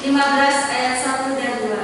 15 ayat 1 dan 2.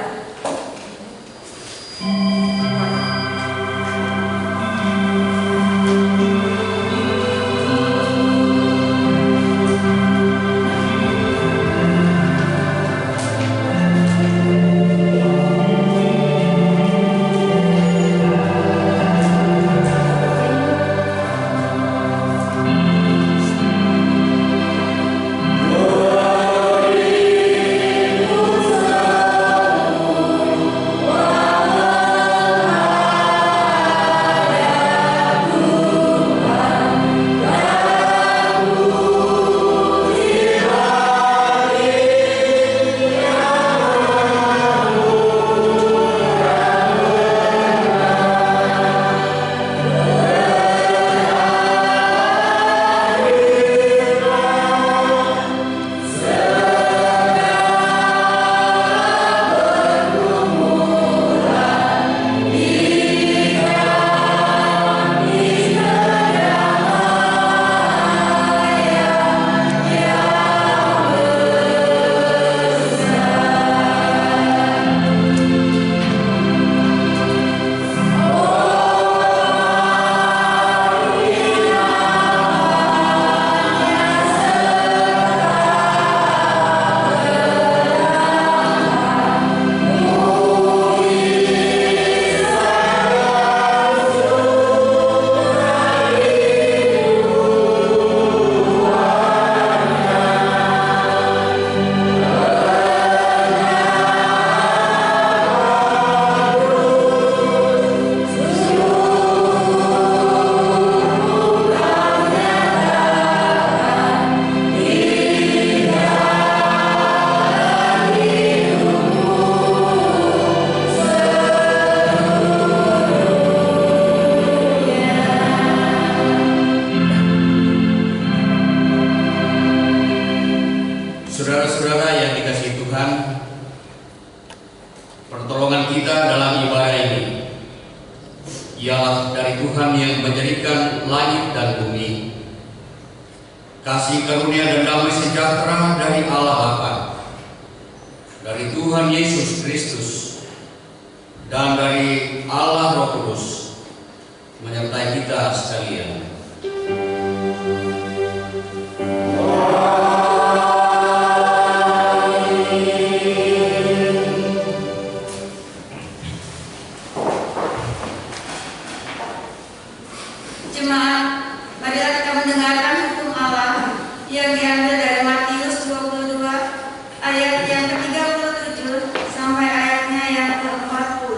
Saudara-saudara yang dikasihi Tuhan, pertolongan kita dalam ibadah ini ialah dari Tuhan yang menjadikan langit dan bumi. Kasih karunia dan damai sejahtera dari Allah Bapa, dari Tuhan Yesus Kristus, dan dari Allah Roh Kudus menyertai kita sekalian. Jemaat, marilah kita mendengarkan hukum Allah yang diambil dari Matius 22 ayat yang ke-37 sampai ayatnya yang ke-40.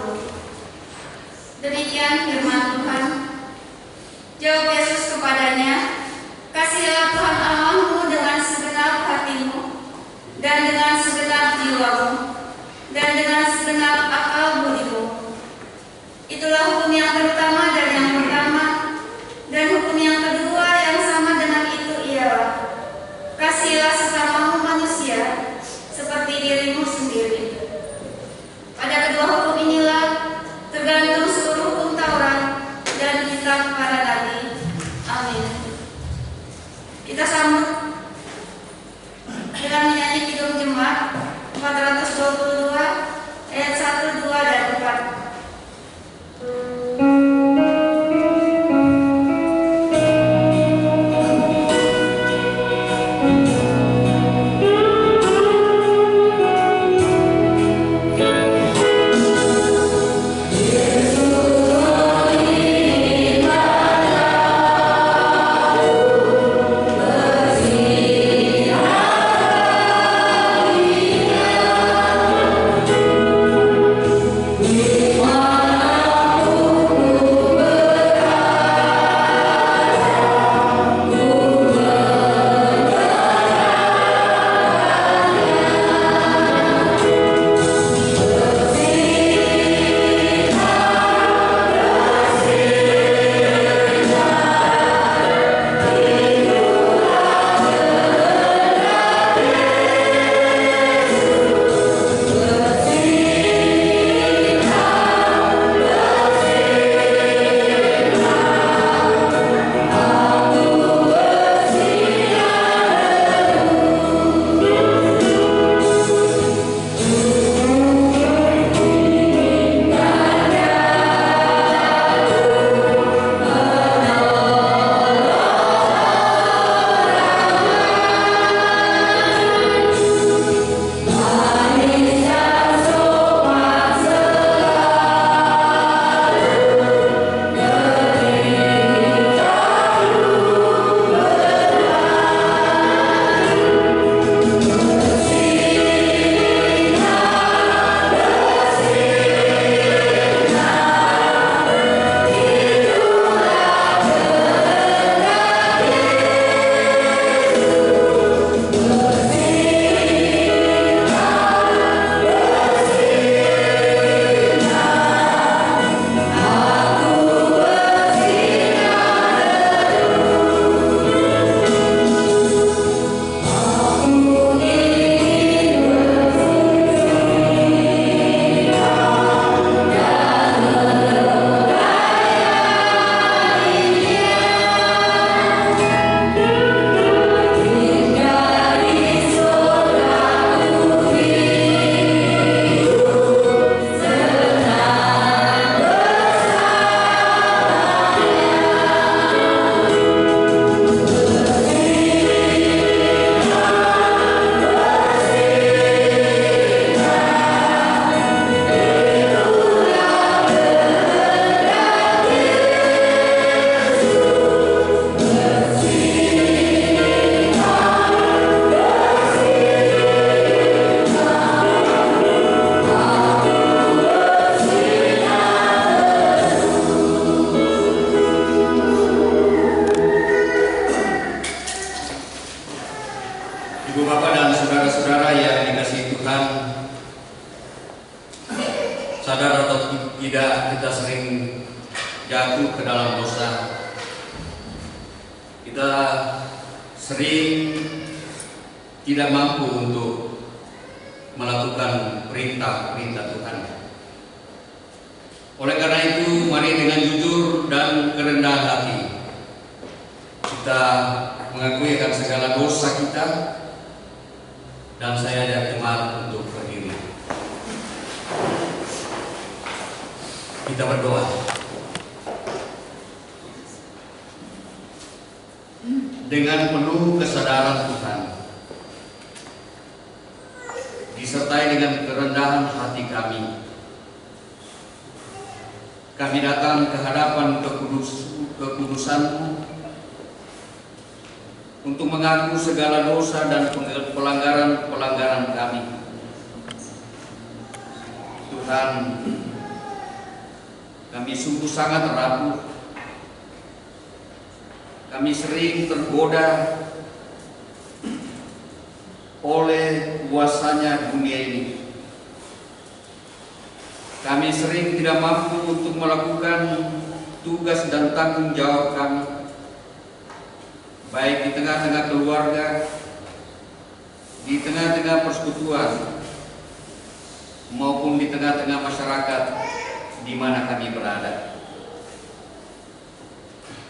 Demikian firman Tuhan. Jawab Yesus kepadanya, "Kasihilah Tuhan Allahmu dengan segenap hatimu, dan dengan segenap jiwamu, dan dengan segenap akal budimu. Itulah hukum yang pertama dan yang pertama. Dan hukum yang kedua yang sama dengan itu ialah, kasihilah sesamamu manusia seperti dirimu sendiri. Pada kedua hukum inilah tergantung seluruh hukum Taurat dan kitab para nabi." Amin. Kita sambut dengan menyanyi Kidung Jemaat 422 ayat 1, 2, dan 4. Thank Sadar atau tidak, kita sering jatuh ke dalam dosa. Kita sering tidak mampu untuk melakukan perintah-perintah Tuhan. Oleh karena itu, mari dengan jujur dan kerendahan hati kita mengakui akan segala dosa kita, dan saya ajak jemaat untuk berdiri. Kita berdoa. Dengan penuh kesadaran Tuhan, disertai dengan kerendahan hati kami datang ke hadapan kekudusan-Mu untuk mengaku segala dosa dan pelanggaran-pelanggaran kami. Tuhan, kami sungguh sangat rapuh. Kami sering tergoda oleh kuasanya dunia ini. Kami sering tidak mampu untuk melakukan tugas dan tanggung jawab kami, baik di tengah-tengah keluarga, di tengah-tengah persekutuan, maupun di tengah-tengah masyarakat di mana kami berada.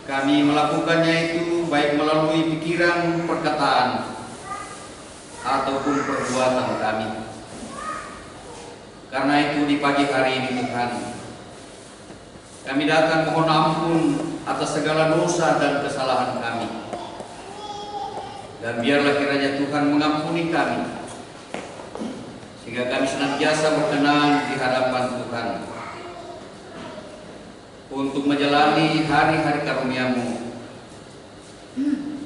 Kami melakukannya itu baik melalui pikiran, perkataan, ataupun perbuatan kami. Karena itu di pagi hari ini Tuhan, kami datang mohon ampun atas segala dosa dan kesalahan kami. Dan biarlah kiranya Tuhan mengampuni kami, sehingga kami senantiasa berkenan di hadapan Tuhan untuk menjalani hari-hari karunia-Mu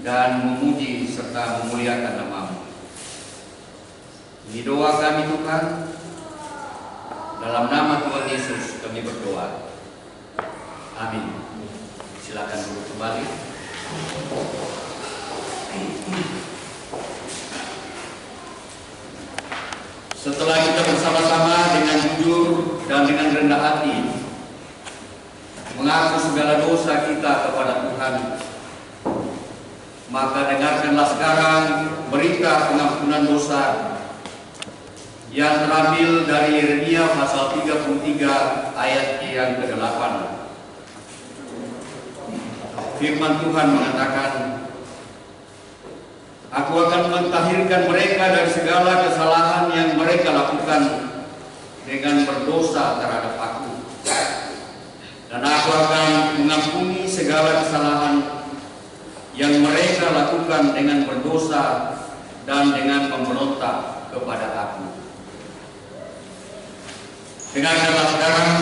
dan memuji serta memuliakan nama-Mu. Ini doa kami Tuhan, dalam nama Tuhan Yesus kami berdoa. Amin. Silakan duduk kembali. Setelah kita bersama-sama dengan jujur dan dengan rendah hati mengaku segala dosa kita kepada Tuhan, maka dengarkanlah sekarang berita pengampunan dosa yang terambil dari Yeremia pasal 33 ayat yang ke-8. Firman Tuhan mengatakan, Aku akan mentahirkan mereka dari segala kesalahan yang mereka lakukan dengan berdosa terhadap Aku. Dan Aku akan mengampuni segala kesalahan yang mereka lakukan dengan berdosa dan dengan memberontak kepada Aku. Dengarkanlah sekarang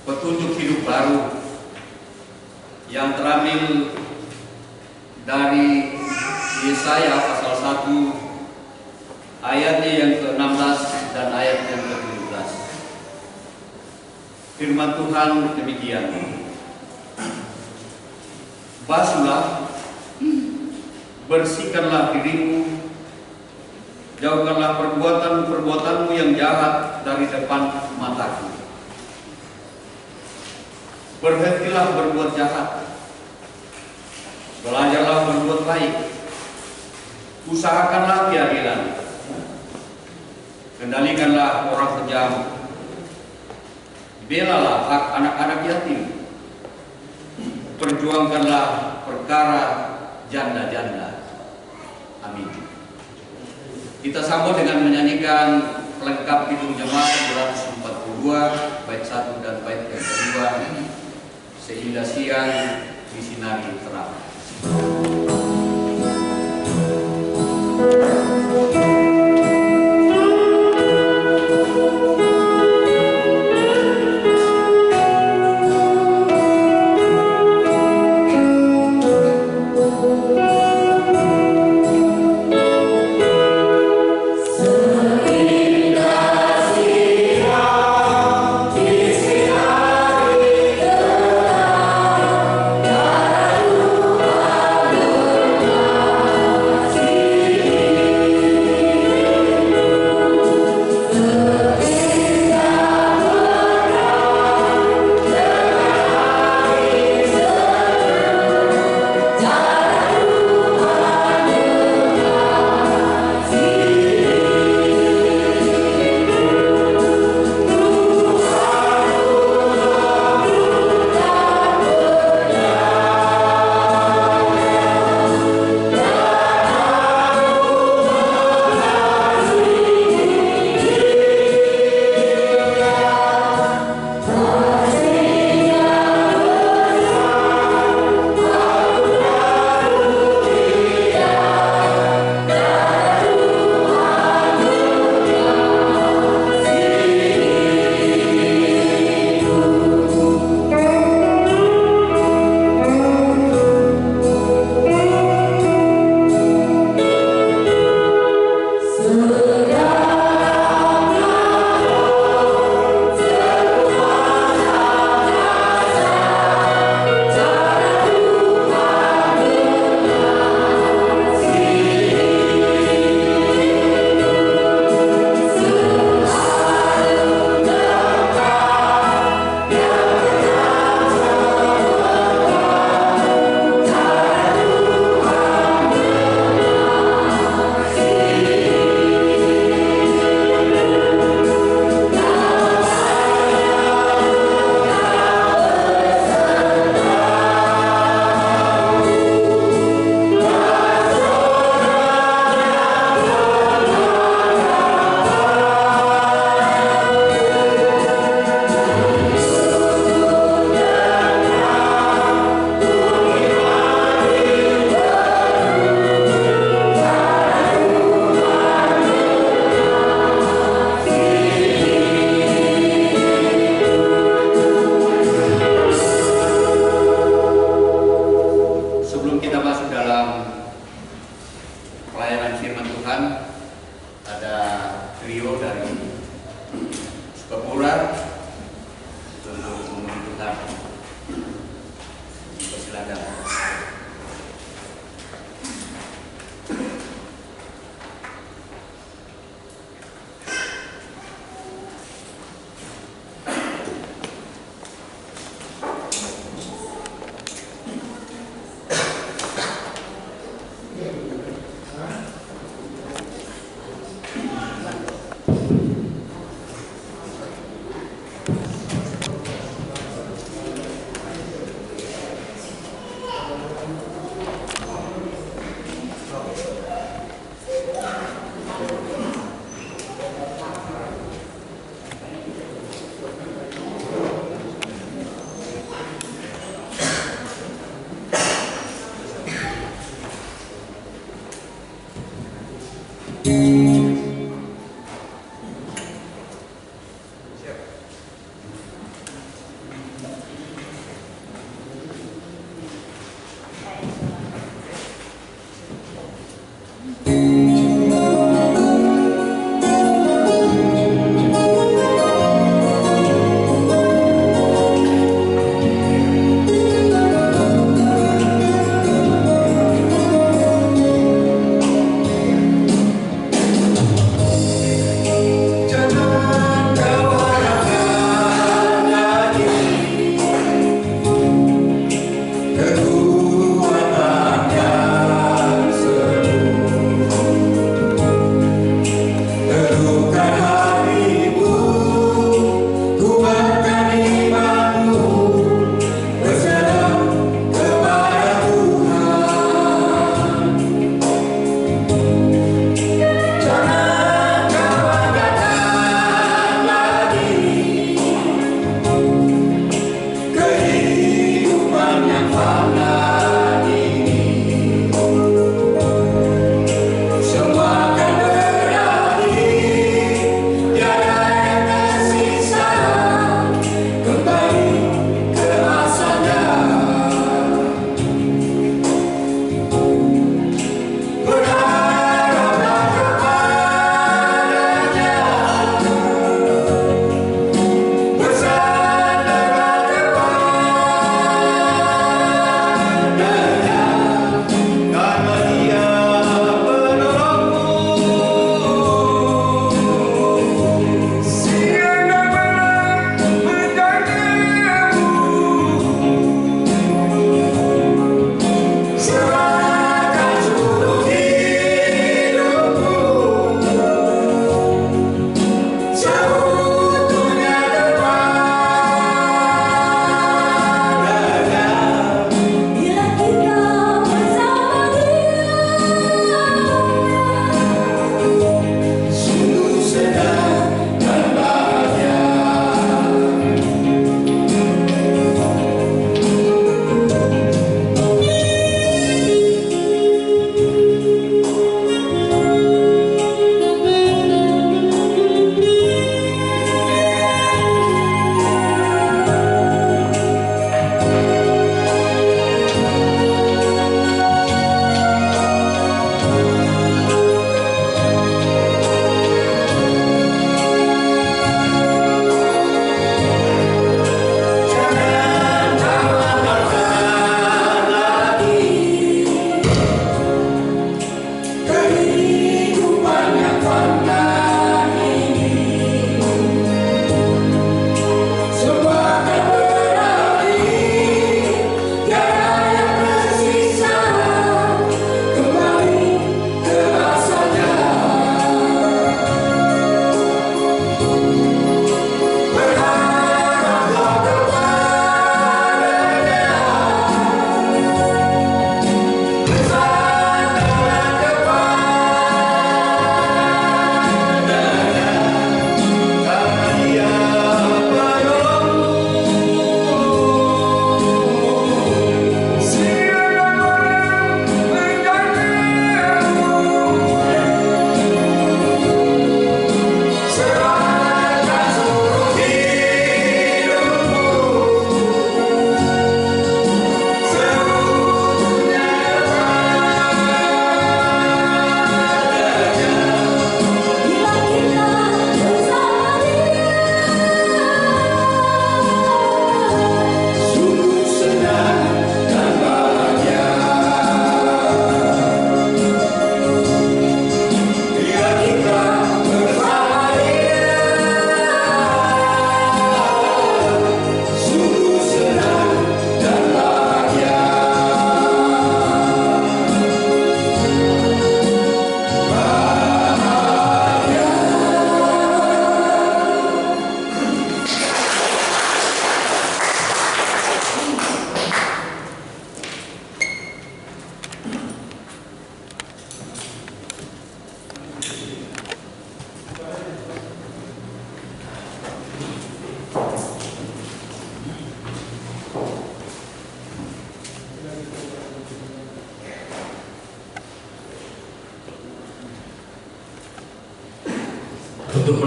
petunjuk hidup baru yang terambil dari Yesaya pasal 1 ayatnya yang ke-16 dan ayat yang ke-17. Firman Tuhan demikian. Basuhlah, bersihkanlah dirimu, jauhkanlah perbuatan-perbuatanmu yang jahat dari depan mataku. Berhentilah berbuat jahat, belajarlah berbuat baik, usahakanlah keadilan, kendalikanlah orang kejam, belalah hak anak-anak yatim, perjuangkanlah perkara janda-janda. Amin. Kita sambut dengan menyanyikan pelengkap Kidung Jemaat 242 bait 1 dan bait yang kedua, Sehingga Siang Disinari Terang. Aduh hari ini. Kepuran untuk memohon Tuhan. Silakan.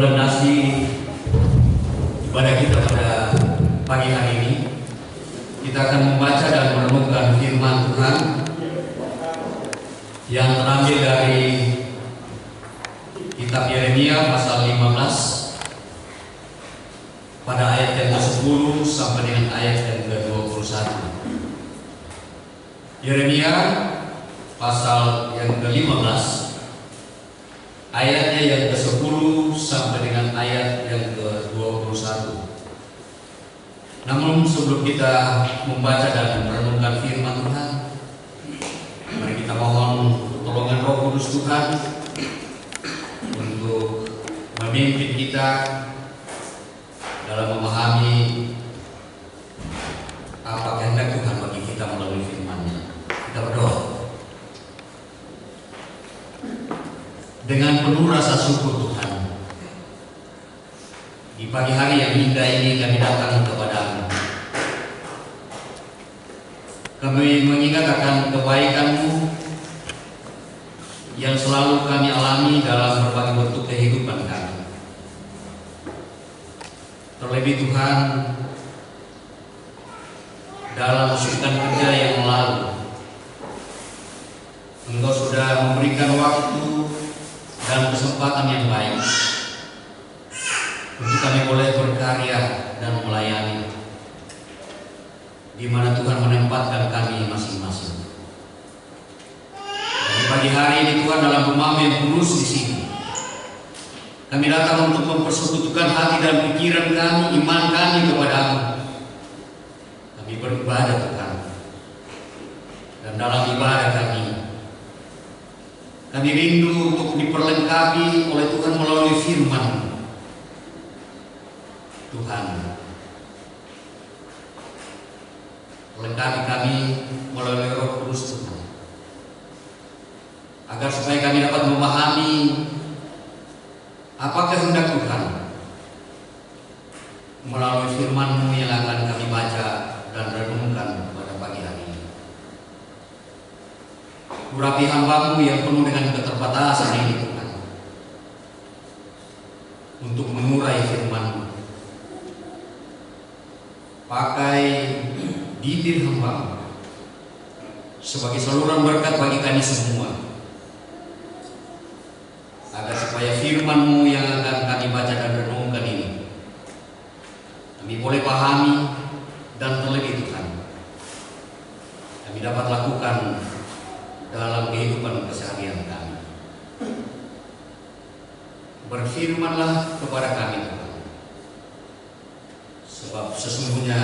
melandasi ibadah kita pada pagi hari ini, kita akan membaca dan merenungkan firman Tuhan yang terambil dari kitab Yeremia pasal 15 pada ayat yang ke-10 sampai dengan ayat yang ke-21. Yeremia pasal yang ke-15 ayatnya yang ke-10 sampai dengan ayat yang ke-21. Namun sebelum kita membaca dan merenungkan firman Tuhan, mari kita mohon pertolongan Roh Kudus Tuhan untuk memimpin kita dalam memahami apa kehendak Tuhan bagi kita melalui firman-Nya. Kita berdoa. Dengan penuh rasa syukur Tuhan, di pagi hari yang indah ini kami datang kepadamu. Kami mengingat akan kebaikan-Mu yang selalu kami alami dalam berbagai bentuk kehidupan kami. Terlebih Tuhan, dalam sepekan kerja yang lalu, Engkau sudah memberikan waktu dan kesempatan yang baik untuk kami boleh berkarya dan melayani, di mana Tuhan menempatkan kami masing-masing. Dan di pagi hari ini Tuhan, dalam rumah yang tulus di sini, kami datang untuk mempersekutukan hati dan pikiran kami, iman kami kepada-Mu. Kami beribadah Tuhan, dan dalam ibadah kami rindu untuk diperlengkapi oleh Tuhan melalui firman Tuhan. Lengkapi kami melalui Roh Kudus Tuhan, agar supaya kami dapat memahami apa kehendak Tuhan melalui firman-Mu yang akan kami baca dan renungkan pada pagi hari ini. Urapi hamba-Mu yang penuh dengan keterbatasan ini Tuhan, untuk mengurai firman-Mu. Pakai bibir hamba-Mu sebagai saluran berkat bagi kami semua, agar supaya firman-Mu yang akan kami baca dan renungkan ini kami boleh pahami, dan terlebih Tuhan, kami dapat lakukan dalam kehidupan keseharian kami. Berfirmanlah kepada kami Tuhan, sebab sesungguhnya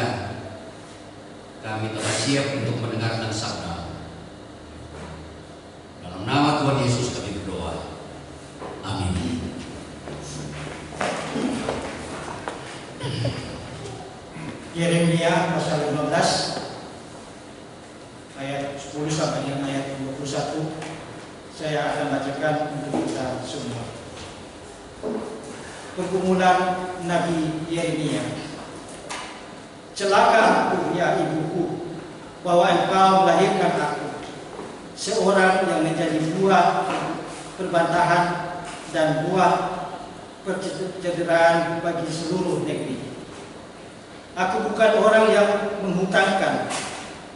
kami telah siap untuk mendengarkan sabda. Dalam nama Tuhan Yesus kami berdoa. Amin. Yeremia pasal 15 ayat 10 sampai dengan ayat 21 saya akan bacakan untuk kita semua. Pergumulan Nabi Yeremia. Celaka aku ya ibuku, bahwa engkau melahirkan aku, seorang yang menjadi buah perbantahan dan buah percederaan bagi seluruh negeri. Aku bukan orang yang menghutangkan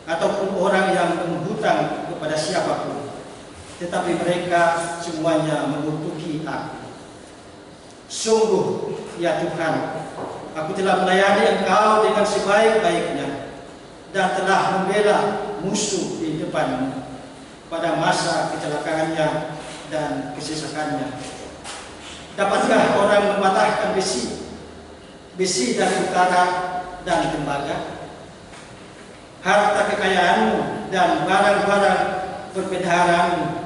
ataupun orang yang menghutang kepada siapapun, tetapi mereka semuanya mengutuki aku. Sungguh ya Tuhan, aku telah melayani Engkau dengan sebaik-baiknya dan telah membela musuh di depan-Mu pada masa kecelakaannya dan kesesakannya. Dapatkah orang mematahkan besi dari utara dan tembaga? Harta kekayaan dan barang-barang perbendaharaan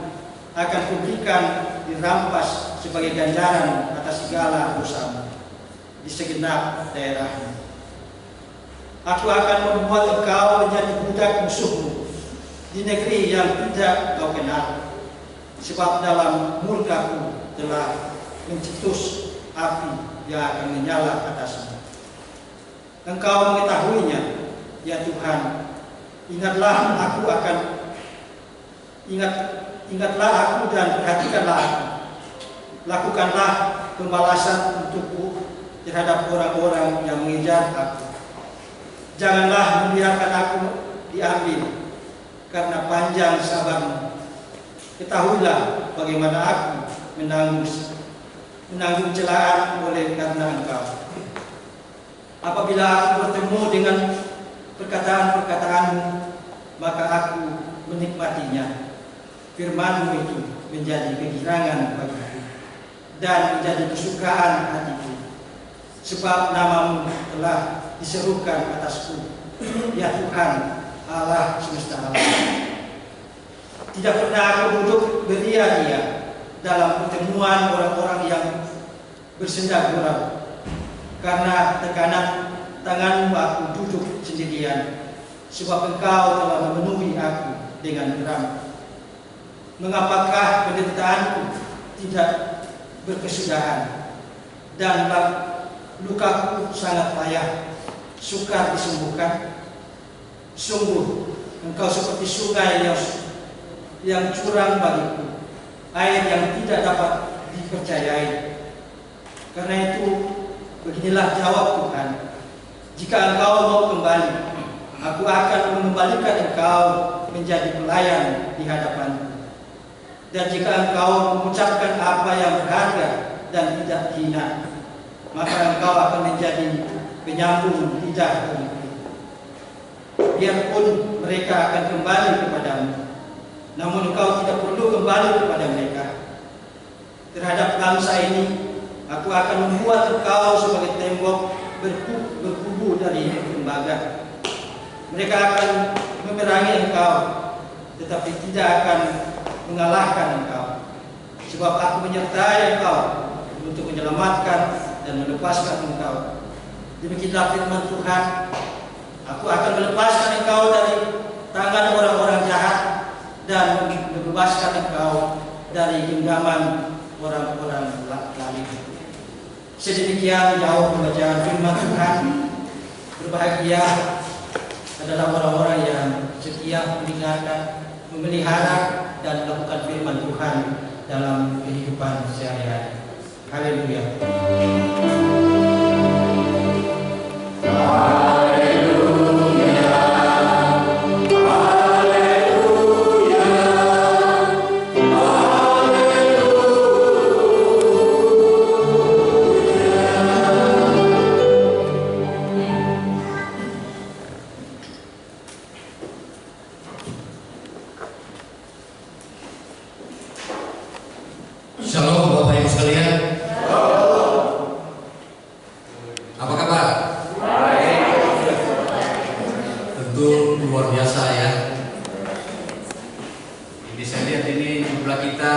akan kuberikan dirampas sebagai ganjaran atas segala dosamu di segenap daerahmu. Aku akan membuat engkau menjadi budak musuhmu di negeri yang tidak kau kenal, sebab dalam murkaku telah mencetus api yang akan menyala atasmu. Engkau mengetahuinya, ya Tuhan. Ingatlah aku dan perhatikanlah aku. Lakukanlah pembalasan untukku terhadap orang-orang yang mengejar aku. Janganlah membiarkan aku diambil karena panjang sabarmu. Ketahuilah bagaimana aku menanggung celaan oleh karena Engkau. Apabila aku bertemu dengan perkataan-perkataanmu, maka aku menikmatinya. Firman-Mu itu menjadi kegirangan bagiku dan menjadi kesukaan hatiku. Sebab nama-Mu telah diserukan atasku, ya Tuhan Allah semesta alam. Tidak pernah aku duduk beria-ria dalam pertemuan orang-orang yang bersenda gurau. Karena tekanan tangan-Mu aku duduk sendirian, sebab Engkau telah memenuhi aku dengan geram. Mengapakah penderitaanku tidak berkesudahan dan lukaku sangat payah, sukar disembuhkan? Sungguh Engkau seperti sungai yang curang bagiku, air yang tidak dapat dipercayai. Karena itu beginilah jawab Tuhan, jika Engkau mau kembali, aku akan mengembalikan Engkau menjadi pelayan di hadapan-Ku. Dan jika Engkau mengucapkan apa yang berharga dan tidak hina, maka Engkau akan menjadi penyambung lidah bagiku. Biarpun mereka akan kembali kepadamu, namun Engkau tidak perlu kembali kepada mereka. Terhadap bangsa ini, aku akan membuat Engkau sebagai tembok berkubu dari tembaga. Mereka akan memerangi Engkau, tetapi tidak akan mengalahkan Engkau, sebab aku menyertai Engkau untuk menyelamatkan dan melepaskan Engkau. Demikianlah firman Tuhan, aku akan melepaskan Engkau dari tangan orang-orang jahat dan membebaskan Engkau dari genggaman orang-orang zalim. Sedemikian jauh pembacaan firman Tuhan. Berbahagia adalah orang-orang yang setia mendengarkan, memelihara dan melakukan firman Tuhan dalam kehidupan sehari-hari. Haleluya. Shalom Bapak Ibu sekalian. Apa kabar? Tentu luar biasa ya. Ini saya lihat ini jumlah kita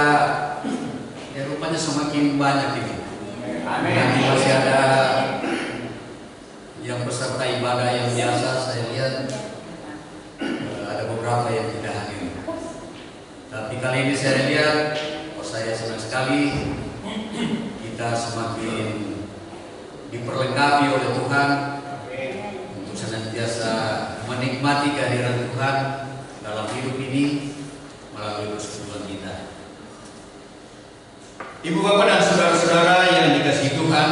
ya rupanya semakin banyak ini. Nanti masih ada yang peserta ibadah yang biasa saya lihat ada beberapa yang tidak hadir. Tapi kali ini saya lihat saya senang sekali kita semakin diperlengkapi oleh Tuhan untuk senantiasa menikmati kehadiran Tuhan dalam hidup ini melalui persekutuan kita. Ibu bapak dan saudara-saudara yang dikasihi Tuhan,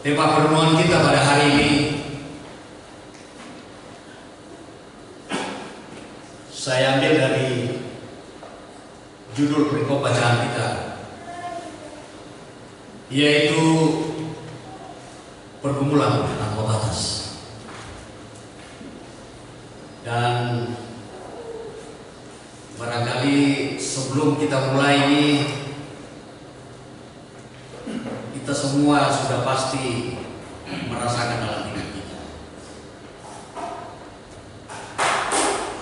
tema perenungan kita pada hari ini saya ambil dari judul perikop bacaan kita, yaitu pergumulan tanpa batas. Dan barangkali sebelum kita mulai ini, kita semua sudah pasti merasakan dalam hidup kita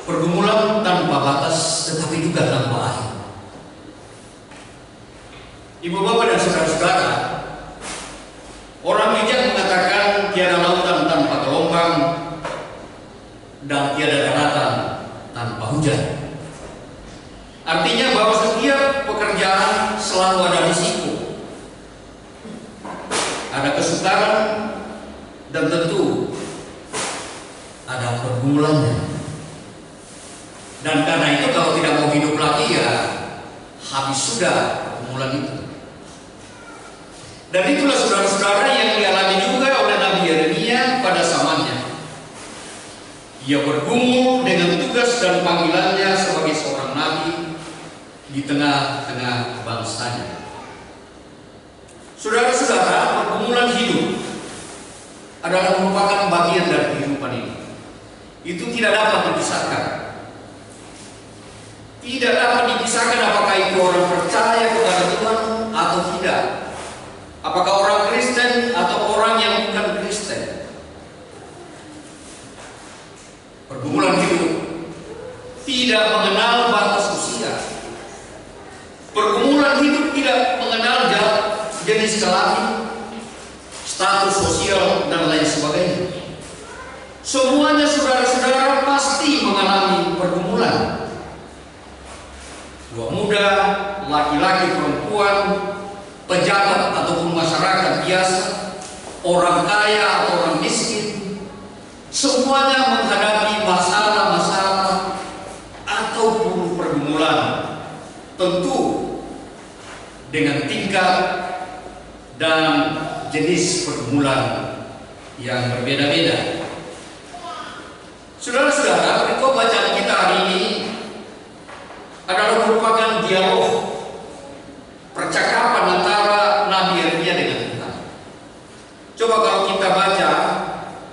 pergumulan tanpa batas, tetapi juga tanpa akhir. Ibu bapak dan saudara-saudara, orang bijak mengatakan tiada lautan tanpa gelombang dan tiada daratan tanpa hujan. Artinya bahwa setiap pekerjaan selalu ada risiko, ada kesukaran, dan tentu ada pergumulannya. Dan karena itu kalau tidak mau hidup lagi ya habis sudah pergumulan itu. Dan itulah saudara-saudara yang dialami juga oleh Nabi Yeremia pada zamannya. Ia bergumul dengan tugas dan panggilannya sebagai seorang nabi di tengah-tengah bangsanya. Saudara-saudara, pergumulan hidup adalah merupakan bagian dari kehidupan ini. Itu tidak dapat dipisahkan. Tidak dapat dipisahkan apakah itu orang percaya kepada Tuhan atau tidak. Apakah orang Kristen atau orang yang bukan Kristen. Pergumulan hidup tidak mengenal batas usia. Pergumulan hidup tidak mengenal jenis kelamin, status sosial, dan lain sebagainya. Semuanya saudara-saudara pasti mengalami pergumulan. Tua muda, laki-laki, perempuan, pejabat ataupun masyarakat biasa, orang kaya atau orang miskin, semuanya menghadapi masalah-masalah ataupun pergumulan, tentu dengan tingkat dan jenis pergumulan yang berbeda-beda. Saudara-saudara, berikut bacaan kita hari ini adalah merupakan dialog, percakapan antara Nabi Yeremia dengan Tuhan. Coba kalau kita baca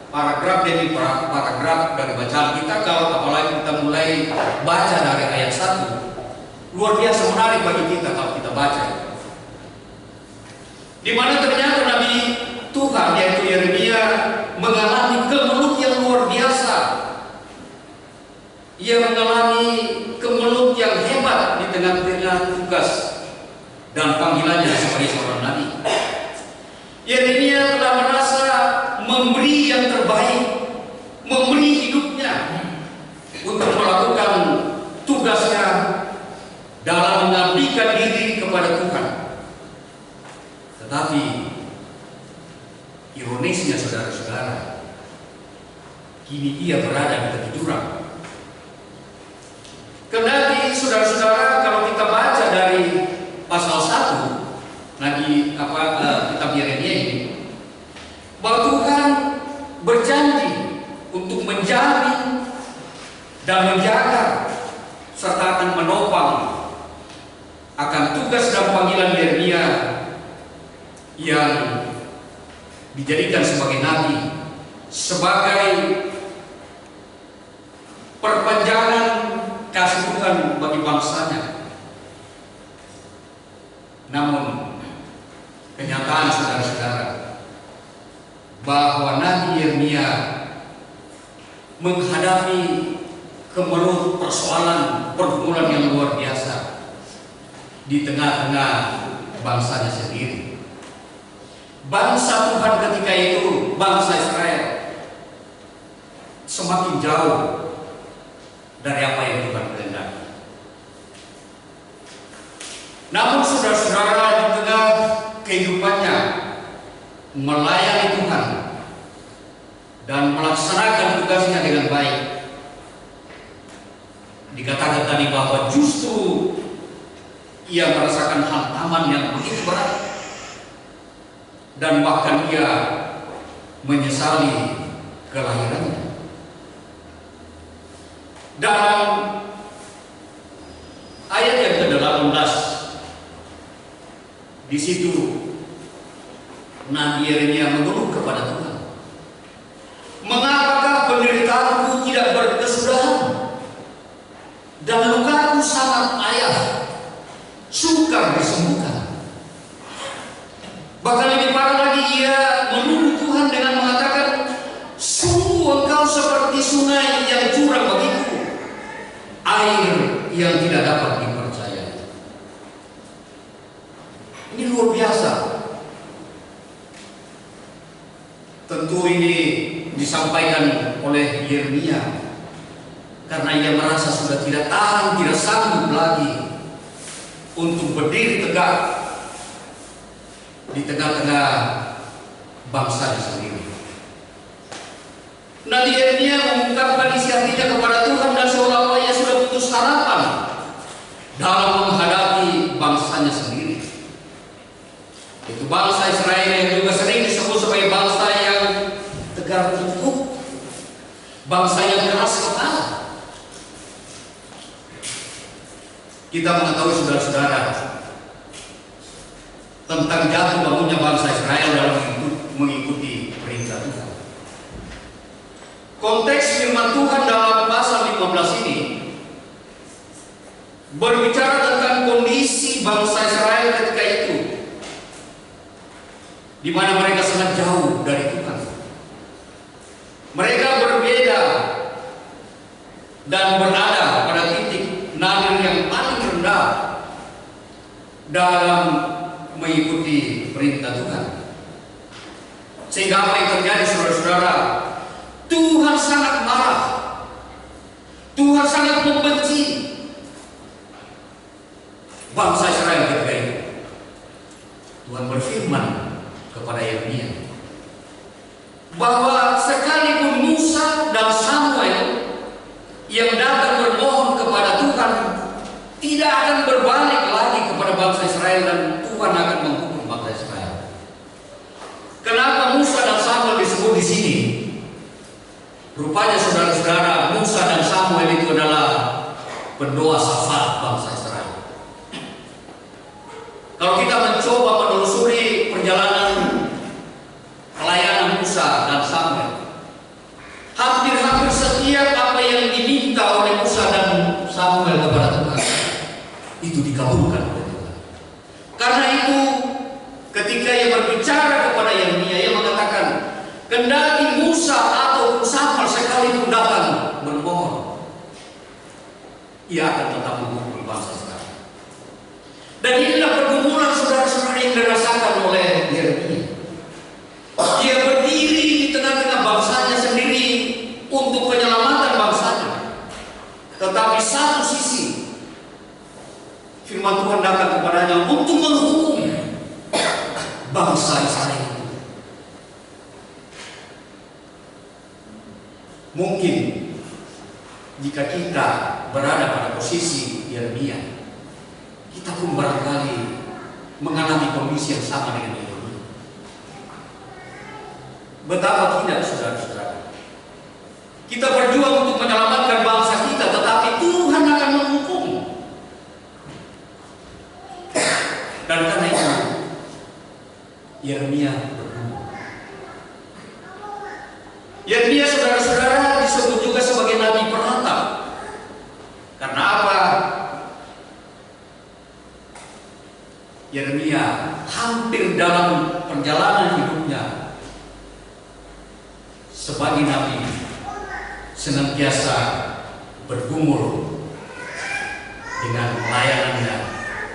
paragraf demi paragraf dari bacaan kita, kalau apalagi kita mulai baca dari ayat 1, luar biasa menarik bagi kita kalau kita baca. Di mana ternyata Nabi Tuhan yaitu Yeremia mengalami kemelut yang luar biasa. Ia mengalami kemelut yang hebat di tengah-tengah tugas dan panggilannya sebagai seorang nabi. Yeremia telah merasa memberi yang terbaik, memberi hidupnya untuk melakukan tugasnya dalam mengabdikan diri kepada Tuhan. Tetapi ironisnya saudara-saudara, kini ia berada di tepi jurang. Kendati saudara-saudara kalau kita baca dari pasal 1 kitab Yeremia ini, bahwa Tuhan berjanji untuk menjamin dan menjaga serta akan menopang akan tugas dan panggilan Yeremia yang dijadikan sebagai nabi, sebagai perpanjangan kasih Tuhan bagi bangsanya. Namun kenyataan saudara-saudara bahwa Nabi Yeremia menghadapi kemelut persoalan pergumulan yang luar biasa di tengah-tengah bangsanya sendiri. Bangsa Tuhan ketika itu, bangsa Israel, semakin jauh dari apa yang Tuhan kehendaki. Namun saudara-saudara, di tengah kehidupannya melayani Tuhan dan melaksanakan tugasnya dengan baik, dikatakan tadi bahwa justru ia merasakan hantaman yang begitu berat, dan bahkan ia menyesali kelahirannya. Dalam ayat yang ke-18, di situ Nabi Yeremia mengeluh kepada Tuhan, "Mengapakah penderitaanku tidak berkesudahan dan lukaku sangat payah, sukar disembuhkan?" Bahkan lebih parah lagi, ia menuduh Tuhan dengan mengatakan, "Sungguh engkau seperti sungai yang curang bagiku, air yang tidak dapat dipercaya." Ini luar biasa. Tentu ini disampaikan oleh Yeremia karena ia merasa sudah tidak tahan, tidak sanggup lagi untuk berdiri tegak di tengah-tengah bangsanya sendiri. Nabi Yeremia mengungkapkan isi hatinya kepada Tuhan dan seolah-olah ia sudah putus harapan dalam menghadapi bangsanya sendiri. Itu bangsa Israel yang juga sering disebut sebagai bangsa yang tegar tengkuk, bangsa yang keras kepala. Kita mengetahui saudara-saudara tentang jatuh bangunnya bangsa Israel dalam mengikuti perintah Tuhan. Konteks firman Tuhan dalam pasal 15 ini berbicara tentang kondisi bangsa Israel ketika itu, di mana mereka sangat jauh dari Tuhan. Mereka berbeda dan berada pada titik nadir yang paling rendah dalam mengikuti perintah Tuhan. Sehingga apa yang terjadi, saudara-saudara, Tuhan sangat marah, Tuhan sangat membenci bangsa Israel ketika itu. Tuhan berfirman kepada Yeremia bahwa sekalipun Musa dan Samuel yang datang bermohon kepada Tuhan tidak akan berbalik lagi kepada bangsa Israel, dan Tuhan akan menghukum bangsa Israel. Kenapa Musa dan Samuel disebut di sini? Rupanya saudara-saudara, Musa dan Samuel itu adalah pendoa syafaat bangsa Israel. Kalau kita mencoba menelusuri perjalanan pelayanan Musa dan Samuel, hampir-hampir setiap apa yang diminta oleh Musa dan Samuel kepada Tuhan itu dikabulkan oleh Tuhan. Karena itu ketika ia berbicara kepada Yeremia, ia mengatakan, kendati Musa atau Samuel sekalipun datang bermohon, ia akan tetap menghukum bangsa Israel. Dan inilah pergumulan saudara-saudara yang dirasakan oleh Yeremia. Dia berdiri di tengah-tengah bangsanya sendiri untuk penyelamatan bangsanya. Tetapi satu sisi firman Tuhan datang kepadanya untuk menghukum bangsa Israel. Mungkin jika kita berada pada posisi Yeremia, kita pun barangkali mengalami kondisi yang sama dengan Yeremia. Betapa tidak, saudara-saudara, kita berjuang untuk menyelamatkan bangsa kita, tetapi Tuhan akan menghukum. Dan karena itu Yeremia bergumul. Yeremia, saudara-saudara, disebut juga sebagai nabi peratap. Karena apa? Yeremia hampir dalam perjalanan hidupnya sebagai nabi senantiasa bergumul dengan pelayanannya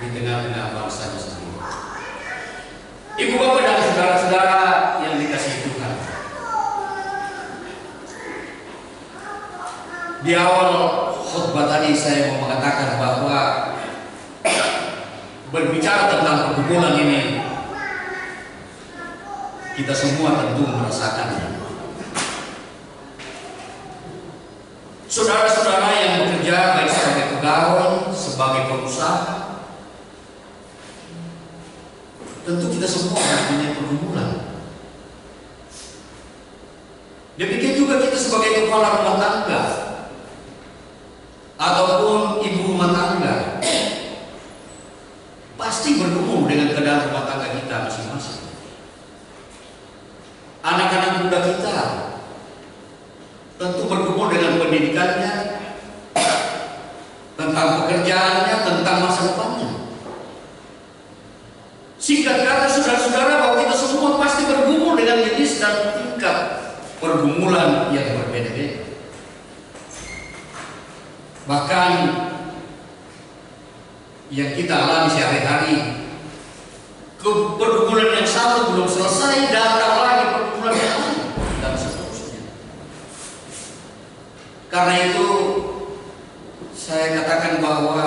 di tengah-tengah bangsanya sendiri. Ibu bapak dan saudara-saudara yang dikasihi Tuhan, di awal khutbah tadi saya mau mengatakan bahwa berbicara tentang pergumulan ini, kita semua tentu merasakannya. Saudara-saudara yang bekerja baik sebagai pegawai, sebagai pengusaha, tentu kita semua punya pergumulan. Demikian juga kita sebagai kepala rumah tangga ataupun ibu rumah tangga, pasti bergumul dengan keadaan rumah tangga kita masing-masing. Anak-anak muda kita tentu bergumul dengan pendidikannya, tentang pekerjaannya, tentang masa depannya. Singkat kata, saudara-saudara, bahwa kita semua pasti bergumul dengan jenis dan tingkat pergumulan yang berbeda-beda. Bahkan yang kita alami sehari-hari, pergumulan yang satu belum selesai, datang lagi pergumulan yang lain, dan seterusnya. Karena itu saya katakan bahwa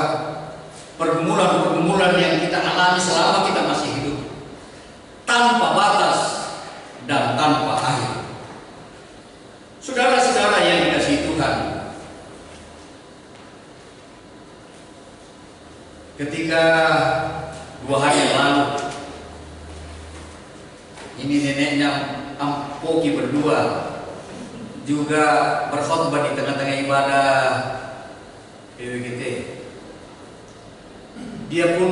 pergumulan-pergumulan yang kita alami selama kita masih hidup, tanpa batas dan tanpa akhir. Saudara-saudara yang dikasihi Tuhan, ketika 2 hari yang lalu Ini neneknya Ampoki berdua juga berkhotbah di tengah-tengah ibadah PWGT. Dia pun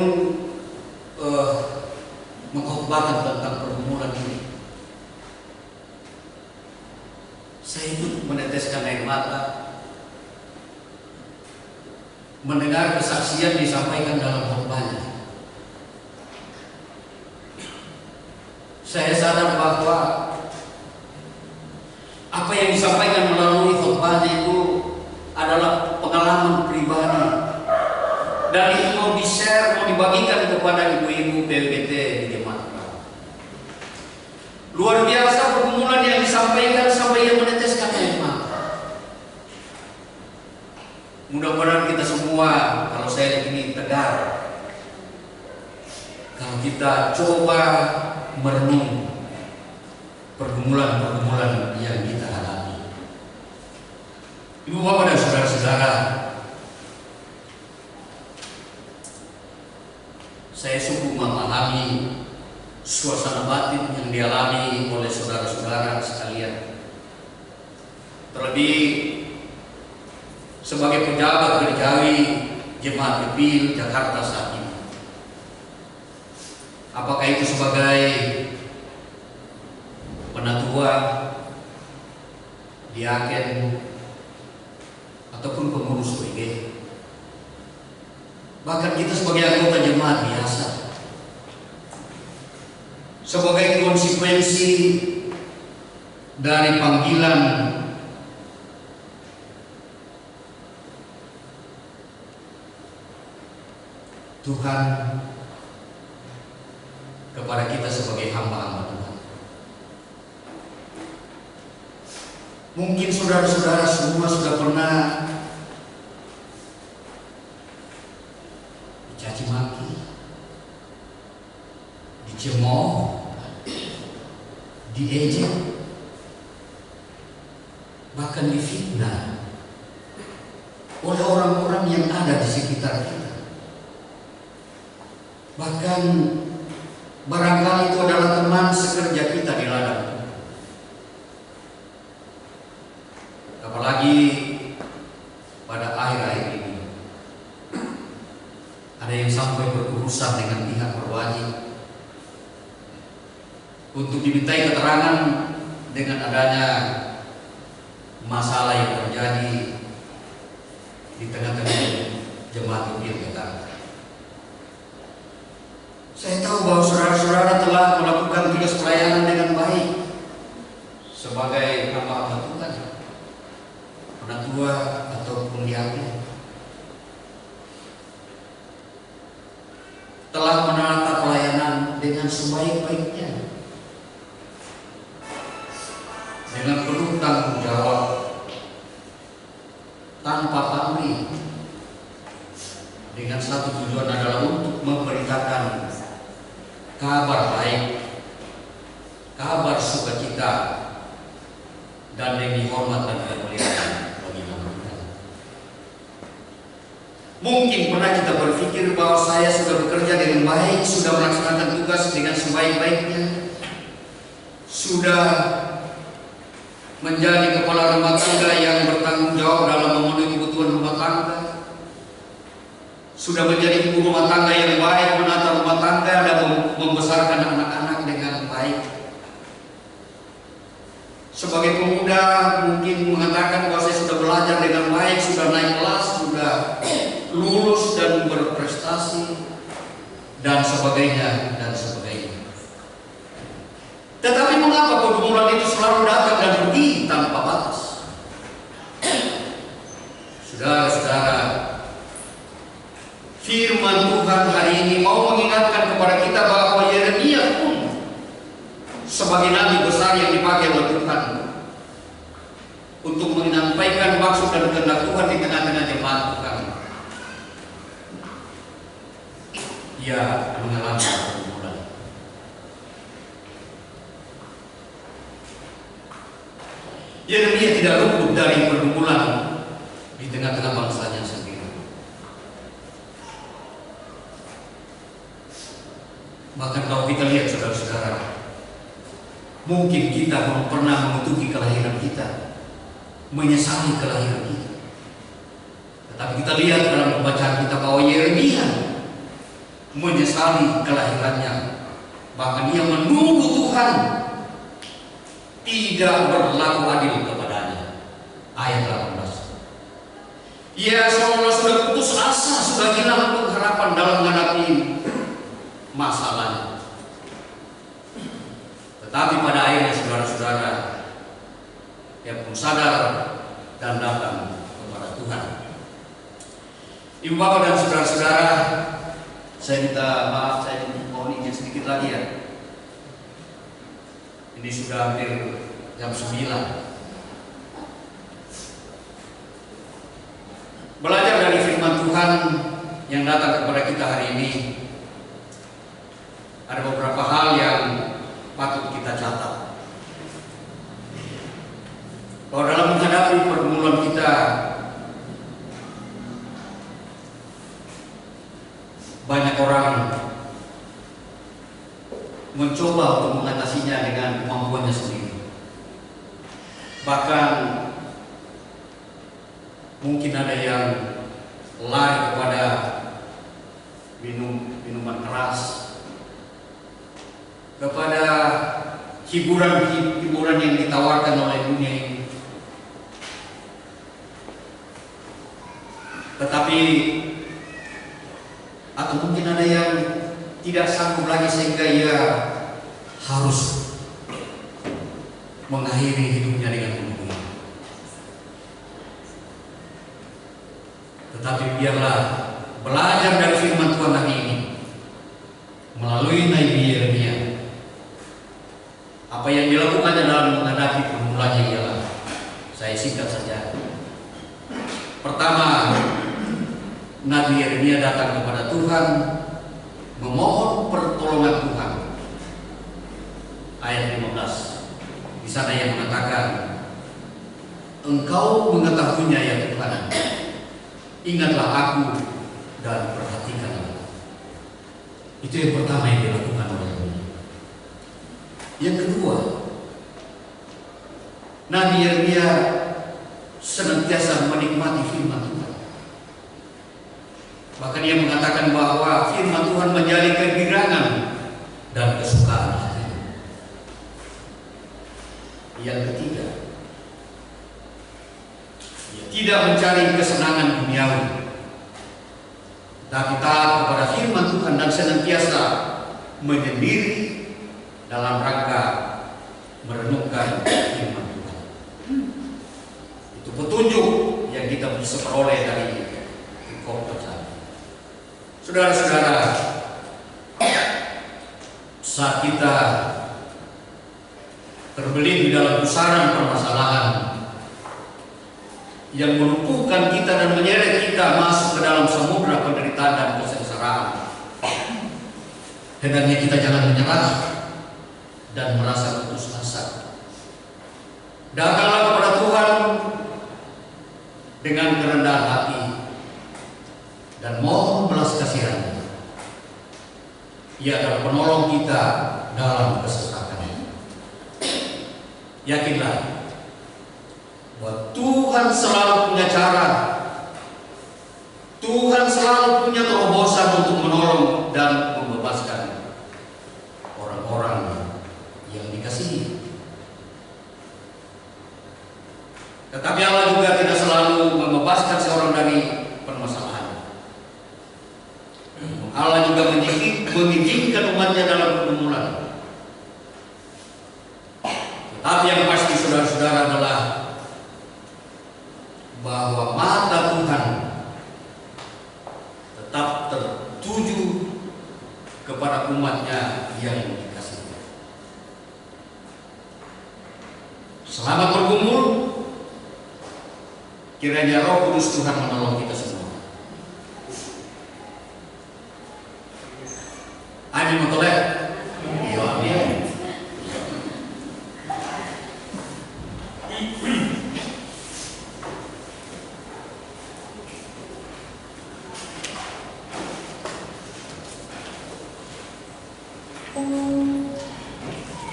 mengkhotbahkan tentang pergumulan ini. Saya itu meneteskan air mata mendengar kesaksian disampaikan dalam khotbahnya. Saya sadar bahwa apa yang disampaikan melalui khotbahnya itu adalah pengalaman pribadi, dan itu mau di-share, mau dibagikan kepada ibu-ibu PWGT di jemaat. Luar biasa pergumulan yang disampaikan sampai ia meneteskan air mata. Mudah-mudahan kita semua, kalau saya ini tegar, kalau kita coba merenung pergumulan-pergumulan yang kita hadapi. Ibu bapak dan saudara-saudara, saya sungguh memahami suasana batin yang dialami oleh saudara-saudara sekalian. Terlebih sebagai pejabat gerejawi Jemaat Kepil Jakarta saat ini. Apakah itu sebagai penatua, diaken, ataupun pengurus WG. Bahkan kita sebagai anggota jemaat biasa, sebagai konsekuensi dari panggilan Tuhan kepada kita sebagai hamba-hamba Tuhan. Mungkin saudara-saudara semua sudah pernah dicaci maki, dicemooh, diejek, bahkan difitnah oleh orang-orang yang ada di sekitar kita. Bahkan barangkali itu adalah teman sekerja kita di ladang. Apalagi pada akhir-akhir ini ada yang sampai berurusan dengan pihak berwajib untuk dimintai keterangan dengan adanya masalah yang terjadi di tengah-tengah jemaat Kepil Jakarta. Saya tahu bahwa saudara-saudara telah melakukan tugas pelayanan dengan baik sebagai hamba-hamba Tuhan, penatua ataupun diaken, telah menata pelayanan dengan sebaik-baiknya, dengan penuh tanggung jawab, tanpa pamrih, dengan satu tujuan adalah untuk memberitakan kabar baik, kabar sukacita, dan demi hormat dan kemuliaan bagi nama Tuhan. Mungkin pernah kita berpikir bahwa saya sudah bekerja dengan baik, sudah melaksanakan tugas dengan sebaik-baiknya, sudah menjadi kepala rumah tangga yang bertanggung jawab dalam memenuhi kebutuhan rumah tangga, sudah menjadi ibu rumah tangga yang baik, menata rumah tangga dan membesarkan anak-anak dengan baik. Sebagai pemuda mungkin mengatakan bahwa saya sudah belajar dengan baik, sudah naik kelas, sudah lulus dan berprestasi, dan sebagainya dan sebagainya. Tetapi mengapa pergumulan itu selalu datang dan pergi tanpa batas? Saudara-saudara, firman Tuhan hari ini mau mengingatkan kepada kita bahwa Yeremia pun sebagai nabi besar yang dipakai oleh Tuhan untuk menyampaikan maksud dan kehendak Tuhan di tengah-tengah jemaat Tuhan. Ia mengalami pergumulan. Yeremia tidak luput dari pergumulan di tengah-tengah bangsanya sendiri. Bahkan kalau kita lihat saudara-saudara, Mungkin kita belum pernah mengutuki kelahiran kita, menyesali kelahiran kita. Tetapi kita lihat dalam pembacaan kita bahwa Yeremia menyesali kelahirannya. Bahkan dia menunggu Tuhan tidak berlaku adil kepadanya. Ayat 18. Ia seolah sudah putus asa, sudah hilang pengharapan dalam menghadapi masalahnya. Tetapi pada akhirnya saudara-saudara, dia pun sadar dan datang kepada Tuhan. Ibu bapak dan saudara-saudara, saya minta maaf, saya mohon izin sedikit lagi ya. Ini sudah hampir jam 9. Belajar dari firman Tuhan yang datang kepada kita hari ini, ada beberapa hal yang patut kita catat. Bahwa dalam menghadapi pergumulan kita, banyak orang mencoba untuk mengatasinya dengan kemampuannya sendiri. Bahkan mungkin ada yang lari kepada minuman keras, kepada hiburan yang ditawarkan oleh dunia ini. Tetapi atau mungkin ada yang tidak sanggup lagi sehingga ia harus mengakhiri hidupnya dengan bunuh. Tetapi biarlah belajar dari firman Tuhan hari ini melalui Nabi Yeremia. Apa yang dilakukannya dalam menghadapi pergumulannya ialah, saya singkat saja. Pertama, Nabi Yeremia datang kepada Tuhan memohon pertolongan Tuhan. Ayat 15. Di sana yang mengatakan, Engkau mengetahuinya ya Tuhan. Ingatlah aku dan perhatikanlah. Itu yang pertama yang dilakukan oleh Yeremia. Yang kedua, Nabi Yeremia senantiasa menikmati firman Tuhan. Bahkan ia mengatakan bahwa firman Tuhan menjadi kegirangan dan kesukaan hatinya. Yang ketiga, ia tidak mencari kesenangan duniawi, tapi taat kepada firman Tuhan dan senantiasa menyendiri dalam rangka merenungkan firman Tuhan. Itu petunjuk yang kita bisa peroleh dari khotbah. Saudara-saudara, saat kita terbelit di dalam pusaran permasalahan yang melumpuhkan kita dan menyeret kita masuk ke dalam samudera penderitaan dan kesengsaraan, hendaknya kita jangan menyerah dan merasa putus asa. Datanglah kepada Tuhan dengan kerendahan hati dan mohon belas kasihan. Ia adalah penolong kita dalam kesesakan. Yakinlah bahwa Tuhan selalu punya cara. Tuhan selalu punya terobosan untuk menolong dan membebaskan orang-orang yang dikasihi. Tetapi Allah juga tidak selalu membebaskan seorang dari permasalahan. Allah juga mengizinkan umatnya dalam pergumulan. Tetapi yang pasti saudara-saudara adalah bahwa mata Tuhan tetap tertuju kepada umatnya yang dikasihi. Selamat bergumul. Kiranya Roh Kudus Tuhan menolong kita semua. Amin betul ya? Ya, amin.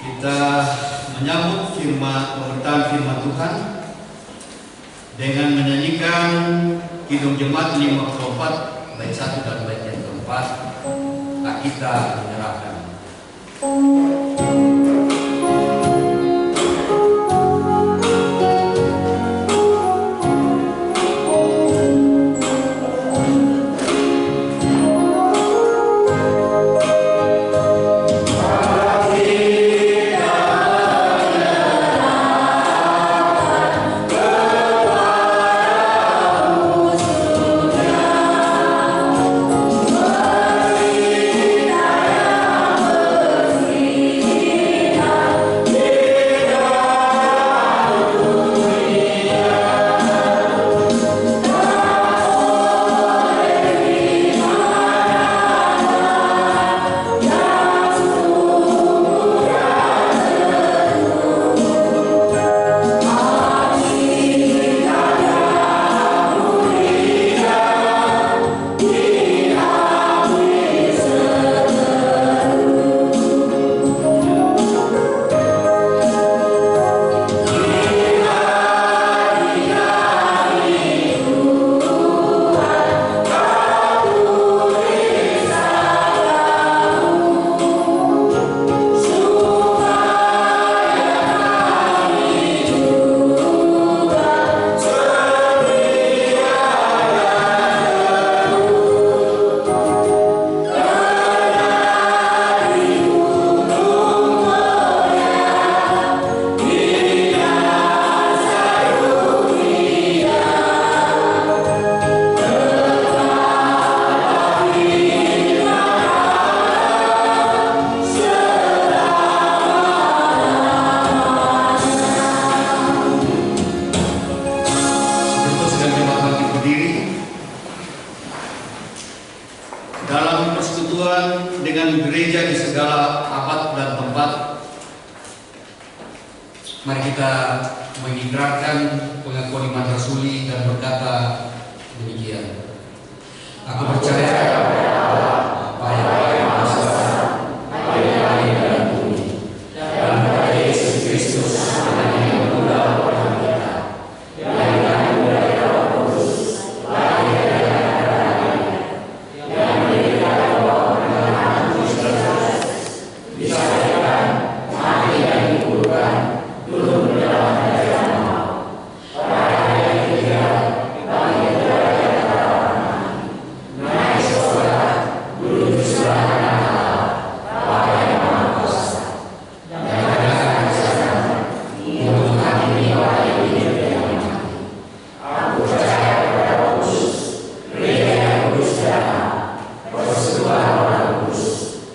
Kita menyambut pemberitaan firman Tuhan dengan menyanyikan Kidung Jemaat 54 bait 1 dan bait yang keempat, tak kita menyerahkan. Dalam persekutuan dengan gereja di segala abad dan tempat, mari kita mengikrarkan pengakuan iman rasuli dan berkata demikian. Aku percaya apa yang Maha Esa, apa yang langit dan bumi, dan pada Yesus Kristus yang meninggal bagi kita, yang dikandung dari Roh Kudus, lahir dari darah yang menjadikan Roh dengan Kristus, disalibkan, mati dan dikuburkan, turun ke dalam kerajaan maut. Pada hari yang ketiga, bangkit dari antara orang mati, naik ke surga, duduk di sebelah kanan Allah, Bapa yang Maha Kuasa, dan akan di sana untuk menghakimi orang yang hidup dan yang mati. Aku percaya kepada Roh Kudus, gereja yang kudus dan am, persekutuan orang kudus,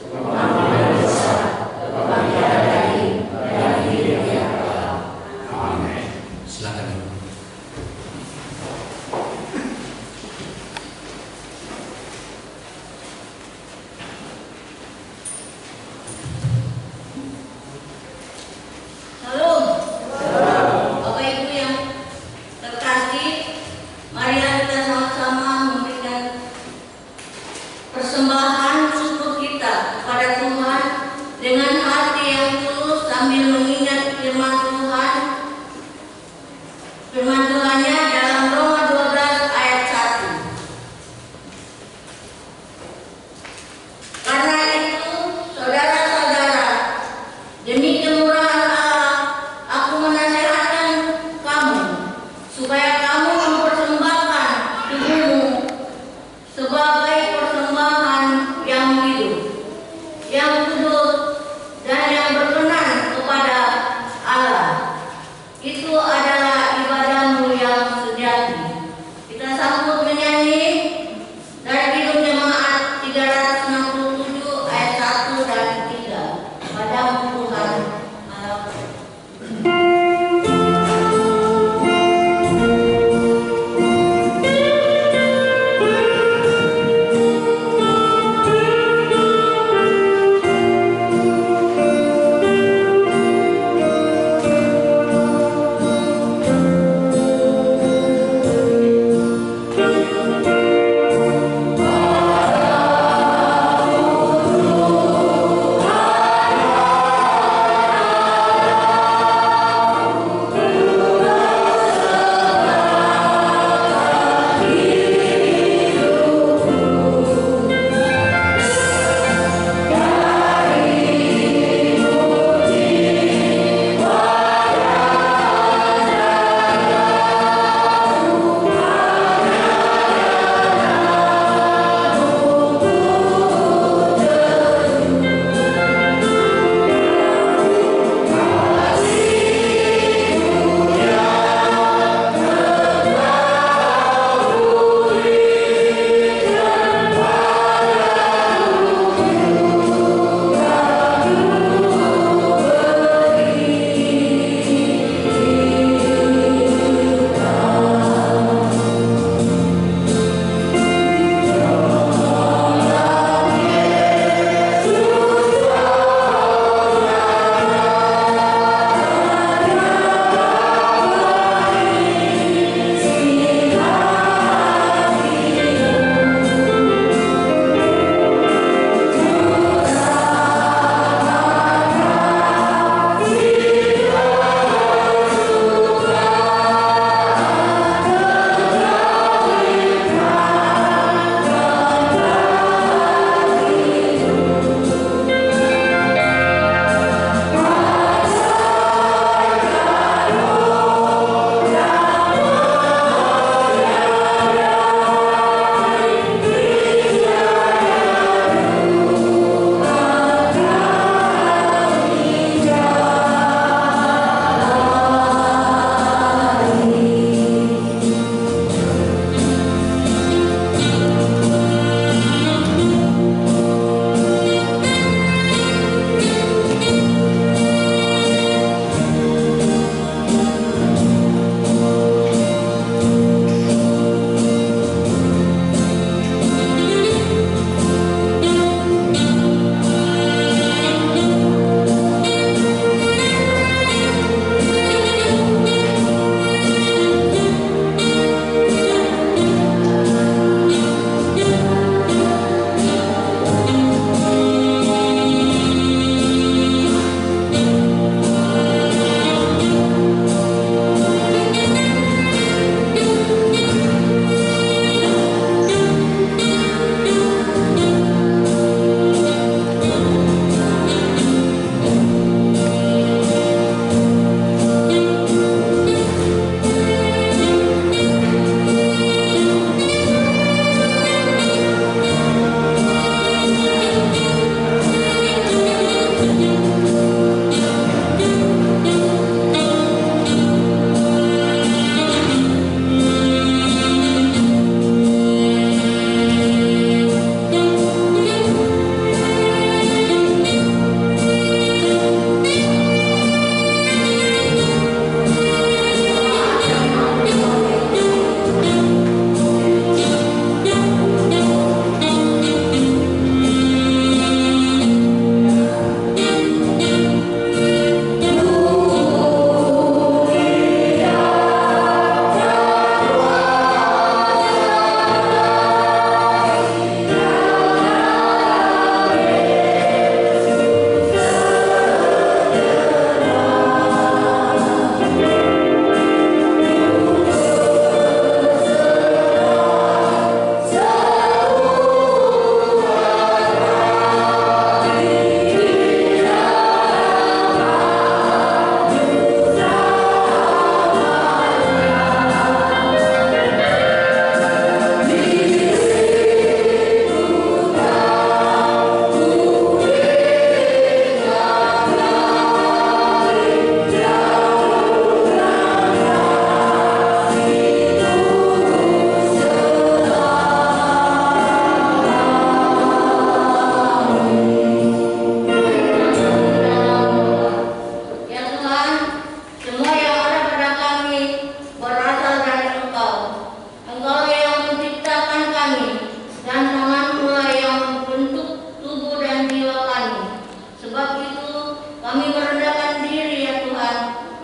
pengampunan dosa, kebangkitan daging, dan hidup yang kekal. Amin. Silakan. Shalom. Bapak Ibu yang terkasih, mari kita sama-sama memberikan persembahan syukur kita kepada Tuhan dengan hati yang tulus sambil mengingat firman Tuhan. Firman Tuhannya dalam Roma 12 ayat 1. Karena itu, saudara-saudara, demi kemurahan Allah, aku menasihatkan kamu supaya kamu mempersembahkan tubuhmu sebagai persembahan yang hidup, yang kudus, dan yang berkenan kepada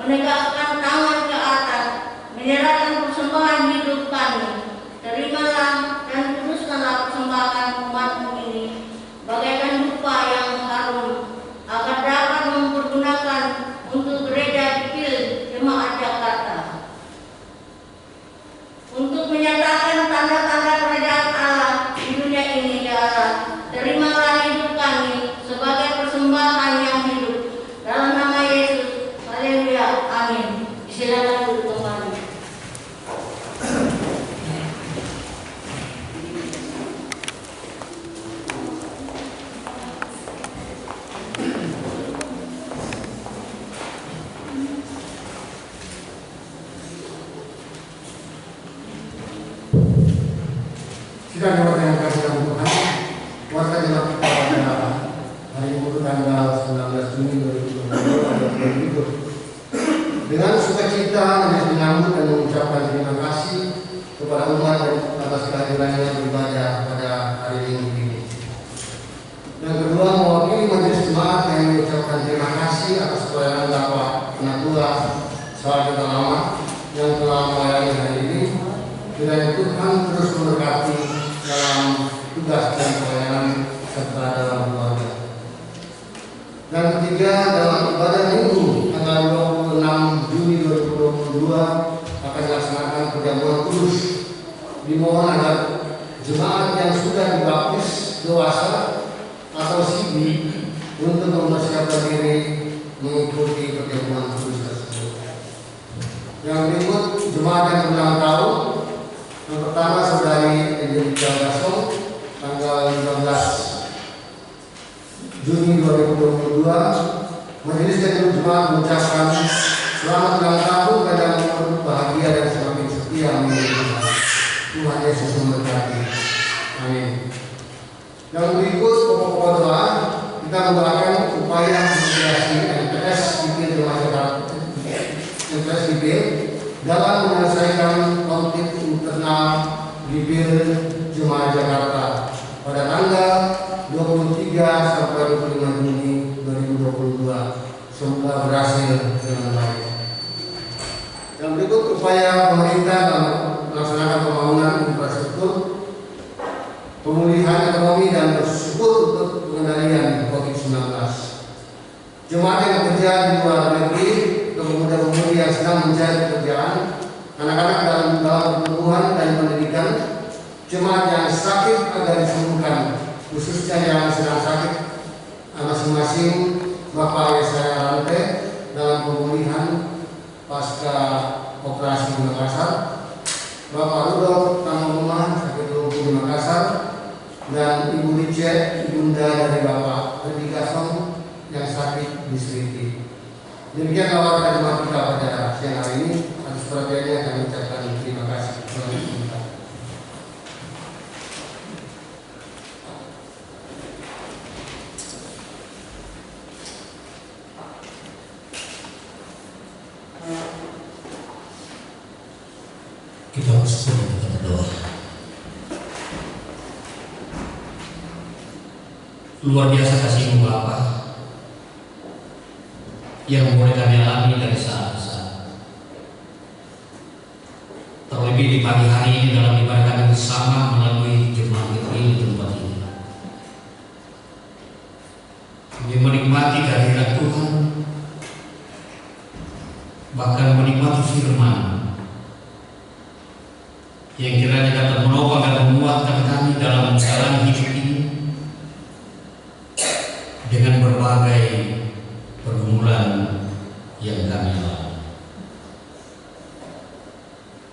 menegakkan tangan ke atas, menyerahkan persembahan hidup kami. Terimalah dan kuduskanlah persembahan umatmu ini bagaikan dupa yang harum, agar dapat mempergunakan untuk gereja kecil Jemaat Jakarta, untuk menyatakan tanda-tanda kerajaan Allah di dunia ini. Ya Allah, terimalah hidup kami sebagai persembahan yang hidup. Dalam nama Yesus, haleluya, amin. Silakan duduk kembali. Kita dapat yang kasih dalam Tuhan, warga jemaat kita pada hari Minggu tanggal 19 Juni 2022 dengan sukacita menyambut dan mengucapkan terima kasih kepada umat atas kehadirannya beribadah pada hari Minggu ini. Yang kedua, mewakili majelis jemaat yang mengucapkan terima kasih atas pelayanan Bapak Penatua Sahabat Lama yang telah melayani hari ini. Kiranya Tuhan terus memberkati dalam tugas dan pelayanan serta dalam keluarga. Dan ketiga, dalam ibadah Minggu tanggal 26 Juni 2022 akan dilaksanakan perjamuan kudus. Dimohon agar jemaat yang sudah dibaptis dewasa atau sibi untuk mempersiapkan diri mengikuti perjamuan kudus tersebut. Yang berikut jemaat yang berulang tahun. Yang pertama, Saudari Angelika Gasong, tanggal 15 Juni 2022. Majelis Jemaat mengucapkan selamat ulang tahun dan bahagia dan semakin setia menjadi Tuhan Yesus memberkati. Amin. Yang berikut pokok-pokok doa, kita mendoakan upaya asosiasi MTS IP dalam menyelesaikan konflik internal Bibir Jemaat Jakarta pada tanggal 23 sampai 25 Juni 2022. Semoga berhasil dengan baik. Yang berikut upaya pemerintah dalam melaksanakan pembangunan infrastruktur, pemulihan ekonomi dan bersyukur untuk pengendalian COVID-19. Jemaat yang bekerja di luar negeri, pemuda-pemudi yang sedang mencari pekerjaan, anak-anak dalam pertumbuhan dan pendidikan, jemaat yang sakit agar disembuhkan, khususnya yang sedang sakit, masing-masing Bapak Yesaya Rante dalam pemulihan pasca operasi di Makassar, Bapak Rudolf Tanggungan sakit lumpuh di Makassar, dan Ibu Rice, ibunda dari Bapak Redi Gasong yang sakit di Sriti. Demikian warga jemaat kita pada siang hari ini. Atas perhatiannya kami ucapkan terima kasih. Kita bersyukur dan kita berdoa. Luar biasa kasih-Mu Bapa yang boleh kami alami dari saat ke saat. Terlebih di pagi hari ini dalam ibadah kami bersama melalui jemaat ini di tempat ini. Kami menikmati kehadiran Tuhan, bahkan menikmati firman yang kiranya dapat menopang dan menguatkan kami dalam menjalani hidup ini dengan berbagai pergumulan yang kami alami.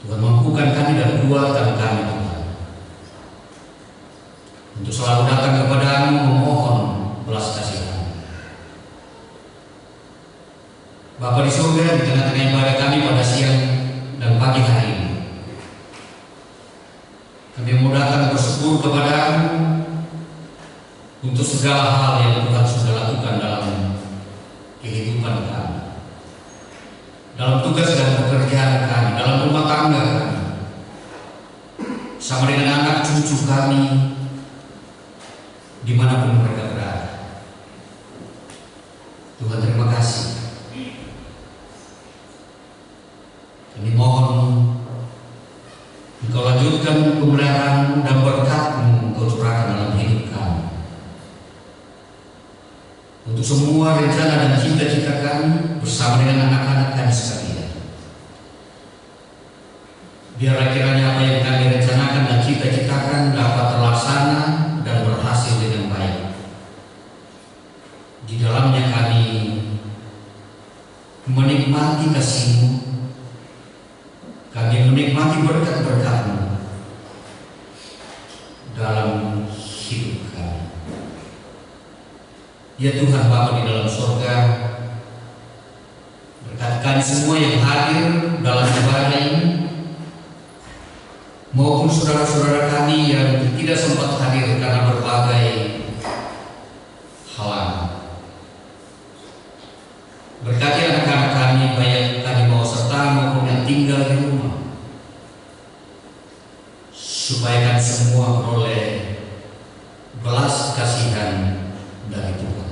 Tuhan mampukan kami dan kuatkan kami Tuhan untuk selalu datang kepada-Mu memohon belas kasihan. Bapa di surga, di tengah-tengah ibadah kami pada siang dan pagi hari ini, kami memudahkan bersyukur kepada-Mu untuk segala hal yang Tuhan sudah lakukan dalam kehidupan kami, dalam tugas dan pekerjaan kami, dalam rumah tangga kami, sama dengan anak cucu kami, dimanapun mereka berada. Tuhan terima kasih pemeliharaan dan berkat-Mu Kau curahkan dalam hidup kami. Untuk semua rencana dan cita-cita kami bersama dengan anak-anak kami sekalian. Biarlah kiranya apa yang kami rencanakan dan cita-citakan dapat terlaksana dan berhasil dengan baik. Di dalamnya kami menikmati kasih-Mu, kami menikmati berkat-berkat-Mu dalam hidup kami. Ya Tuhan Bapa di dalam surga, berkatkan semua yang hadir dalam ibadah ini, maupun saudara-saudara kami yang tidak sempat hadir karena berbagai halangan. Berkati anak-anak kami, baik kami mau serta maupun yang tinggal di rumah, supaya kami semua beroleh belas kasihan dari Tuhan.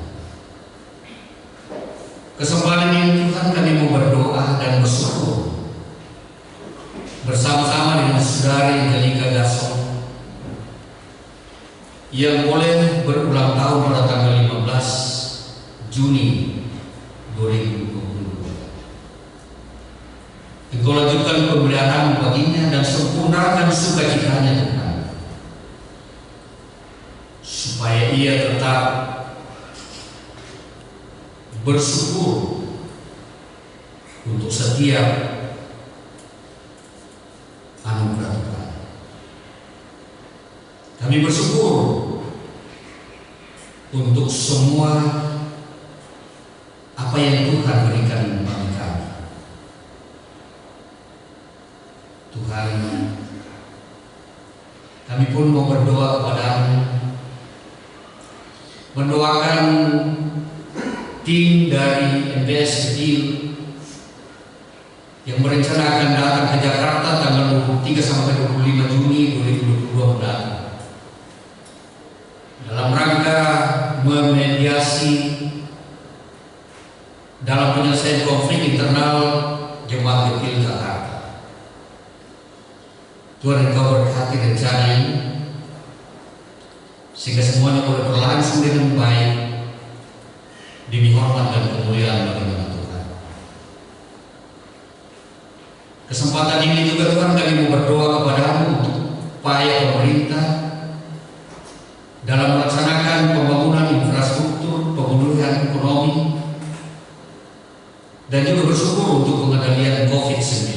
Kesempatan ini Tuhan kami mau berdoa dan bersyukur bersama-sama dengan saudari Angelika Gasol yang boleh berulang tahun pada tanggal 15 Juni 2022. Engkau lanjutkan pemeliharaan baginya dan sempurnakan sukacitanya Tuhan, supaya ia tetap bersyukur untuk setiap anugerah Tuhan. Kami bersyukur untuk semua apa yang Tuhan berikan bagi kami. Tuhan, kami pun mau berdoa kepada-Mu, mendoakan tim dari MBS Kecil yang merencanakan datang ke Jakarta tanggal 23 sampai 25 Juni 2022 mendatang dalam rangka memediasi dalam penyelesaian konflik internal Jemaat Kecil Jakarta. Tuhan, Engkau berkati rencana ini sehingga semuanya boleh berlangsung dengan baik demi hormat dan kemuliaan bagi nama Tuhan. Kesempatan ini juga Tuhan kami mau berdoa kepada-Mu untuk upaya pemerintah dalam melaksanakan pembangunan infrastruktur, pemulihan ekonomi, dan juga bersyukur untuk pengendalian COVID-19.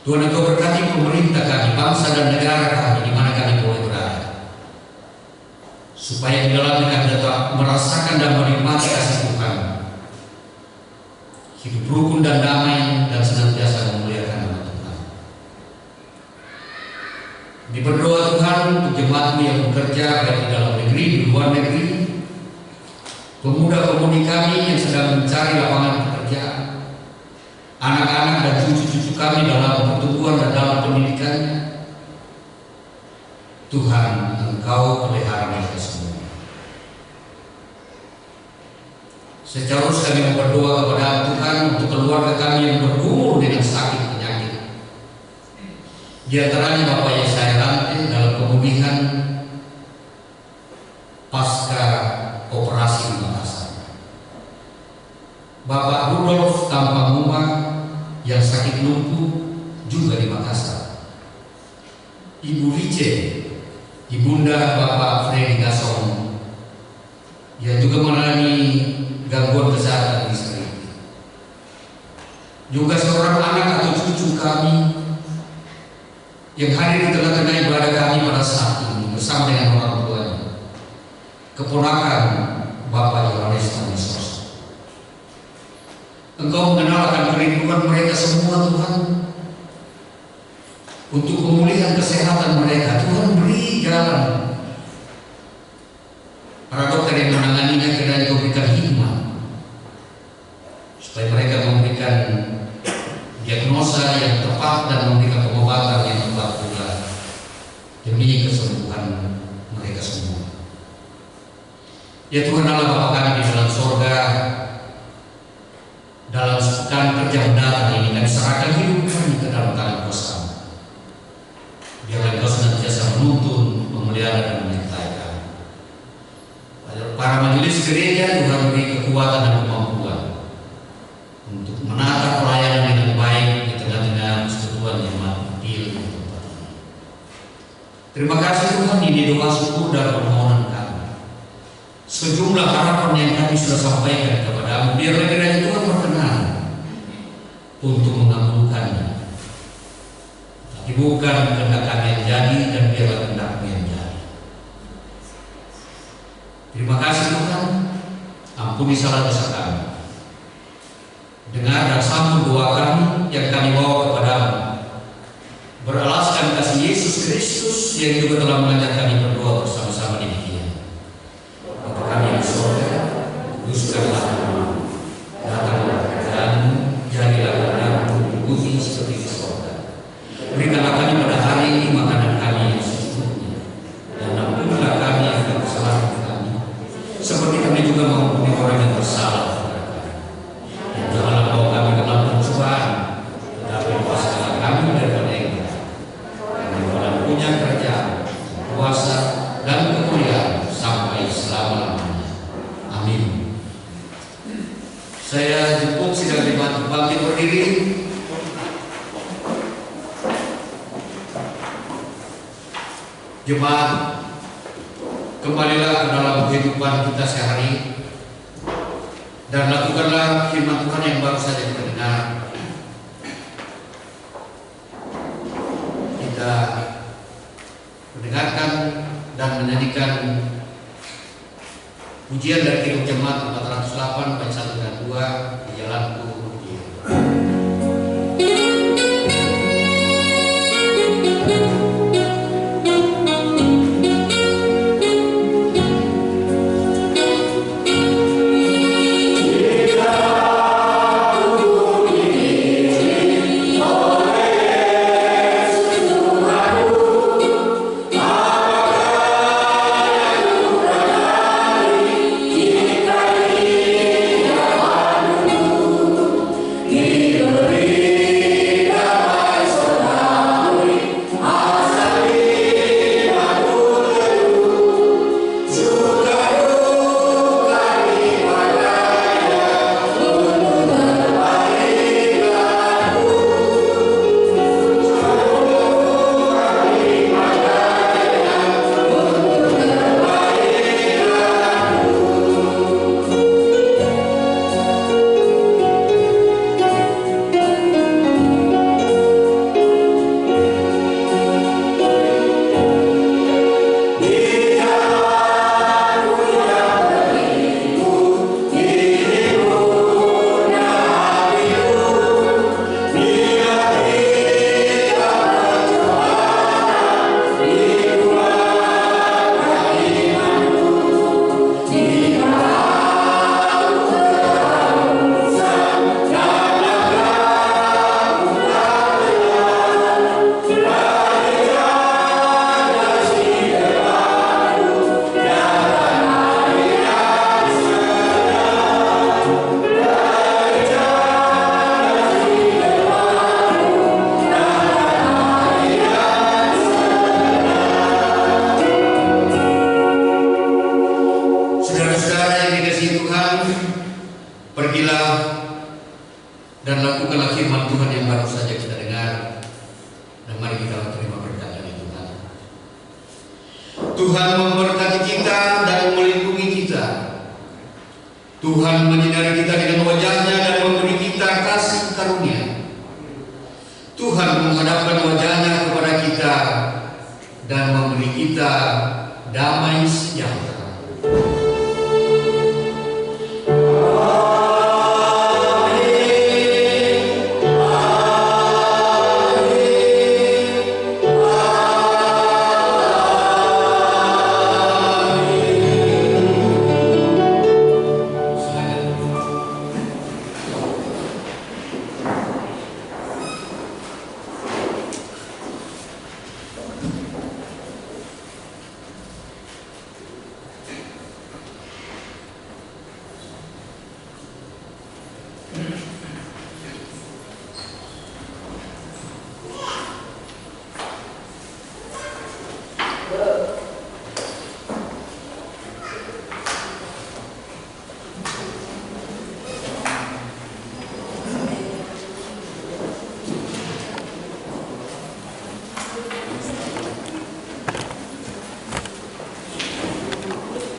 Tuhan, Engkau berkati pemerintah kami, bangsa dan negara kami di mana kami boleh berada, supaya di dalamnya kami tetap merasakan dan menikmati kasih Tuhan, hidup rukun dan damai, dan senantiasa memuliakan nama Tuhan. Diberdoa Tuhan untuk jemaat-Mu yang bekerja baik di dalam negeri, di luar negeri, pemuda-pemudi kami yang sedang mencari lapangan pekerjaan, anak-anak dan cucu-cucu kami dalam pertumbuhan dan dalam pendidikannya. Tuhan, Engkau pelihara mereka semua. Secarus kami berdoa kepada Tuhan untuk keluarga kami yang bergumul dengan sakit penyakit. Di antaranya Bapak Yesaya Rante dalam pemulihan pasca operasi di Makassar, Bapak Rudolf Tampanguma yang sakit lumpuh juga di Makassar, Ibu Rice, Ibunda Bapak Freddy Gasol yang juga mengalami gangguan kesehatan istri, juga seorang anak atau cucu kami yang hadir di tengah-tengah ibadah kami pada saat ini bersama dengan orang tuanya, keponakan Bapak Yohanes Tanisos. Engkau mengenal akan kerinduan mereka semua Tuhan, untuk pemulihan kesehatan mereka. Tuhan, beri jalan para dokter yang menanganinya, kiranya Kau berikan hikmat supaya mereka memberikan diagnosa yang tepat dan memberikan pengobatan yang tepat pula demi kesembuhan mereka semua. Ya Tuhan Allah Bapa kami di dalam surga, dalam sepekan kerja mendatang ini kami serahkan hidup kami ke dalam tangan Kuasa. Terima kasih Tuhan, ini doa syukur dan permohonan kami. Sejumlah harapan yang kami sudah sampaikan kepada-Mu, biarlah kiranya Tuhan berkenan untuk mengabulkannya. Tapi bukan kehendak kami yang jadi, dan biarlah kehendak-Mu yang jadi. Terima kasih Tuhan, ampuni salah dosa kami. Dengar dan sambut doa kami yang kami bawa kepadamu, beralaskan kasih Yesus Kristus yang juga telah mengajak kami berdoa bersama-sama demikian. Bapa kami yang di surga, kuduskanlah namamu, datanglah kerajaan-Mu, jadilah kehendakmu di bumi seperti di surga. Berikanlah kami pada hari ini makanan kami yang secukupnya, dan ampunilah kami akan kesalahan kami, seperti kami juga mengampuni orang yang bersalah kepada kami. Dan janganlah bawa kami ke dalam pencobaan, tetapi lepaskanlah kami daripada yang jahat. Punya kerajaan, kuasa, dan kemuliaan sampai selama-lamanya. Amin. Saya jemput sidang jemaat bangkit berdiri. Jemaat, kembalilah ke dalam kehidupan kita sehari dan lakukanlah firman Tuhan yang baru saja kita dengar. Kita mendengarkan dan menyanyikan pujian dari Kidung Jemaat 408 bait 1 dan 2, di Jalanku Dia. dan lakukanlah firman Tuhan yang baru saja kita dengar, dan mari kita terima berkat dari Tuhan. Tuhan memberkati kita dan melindungi kita. Tuhan menyinari kita dengan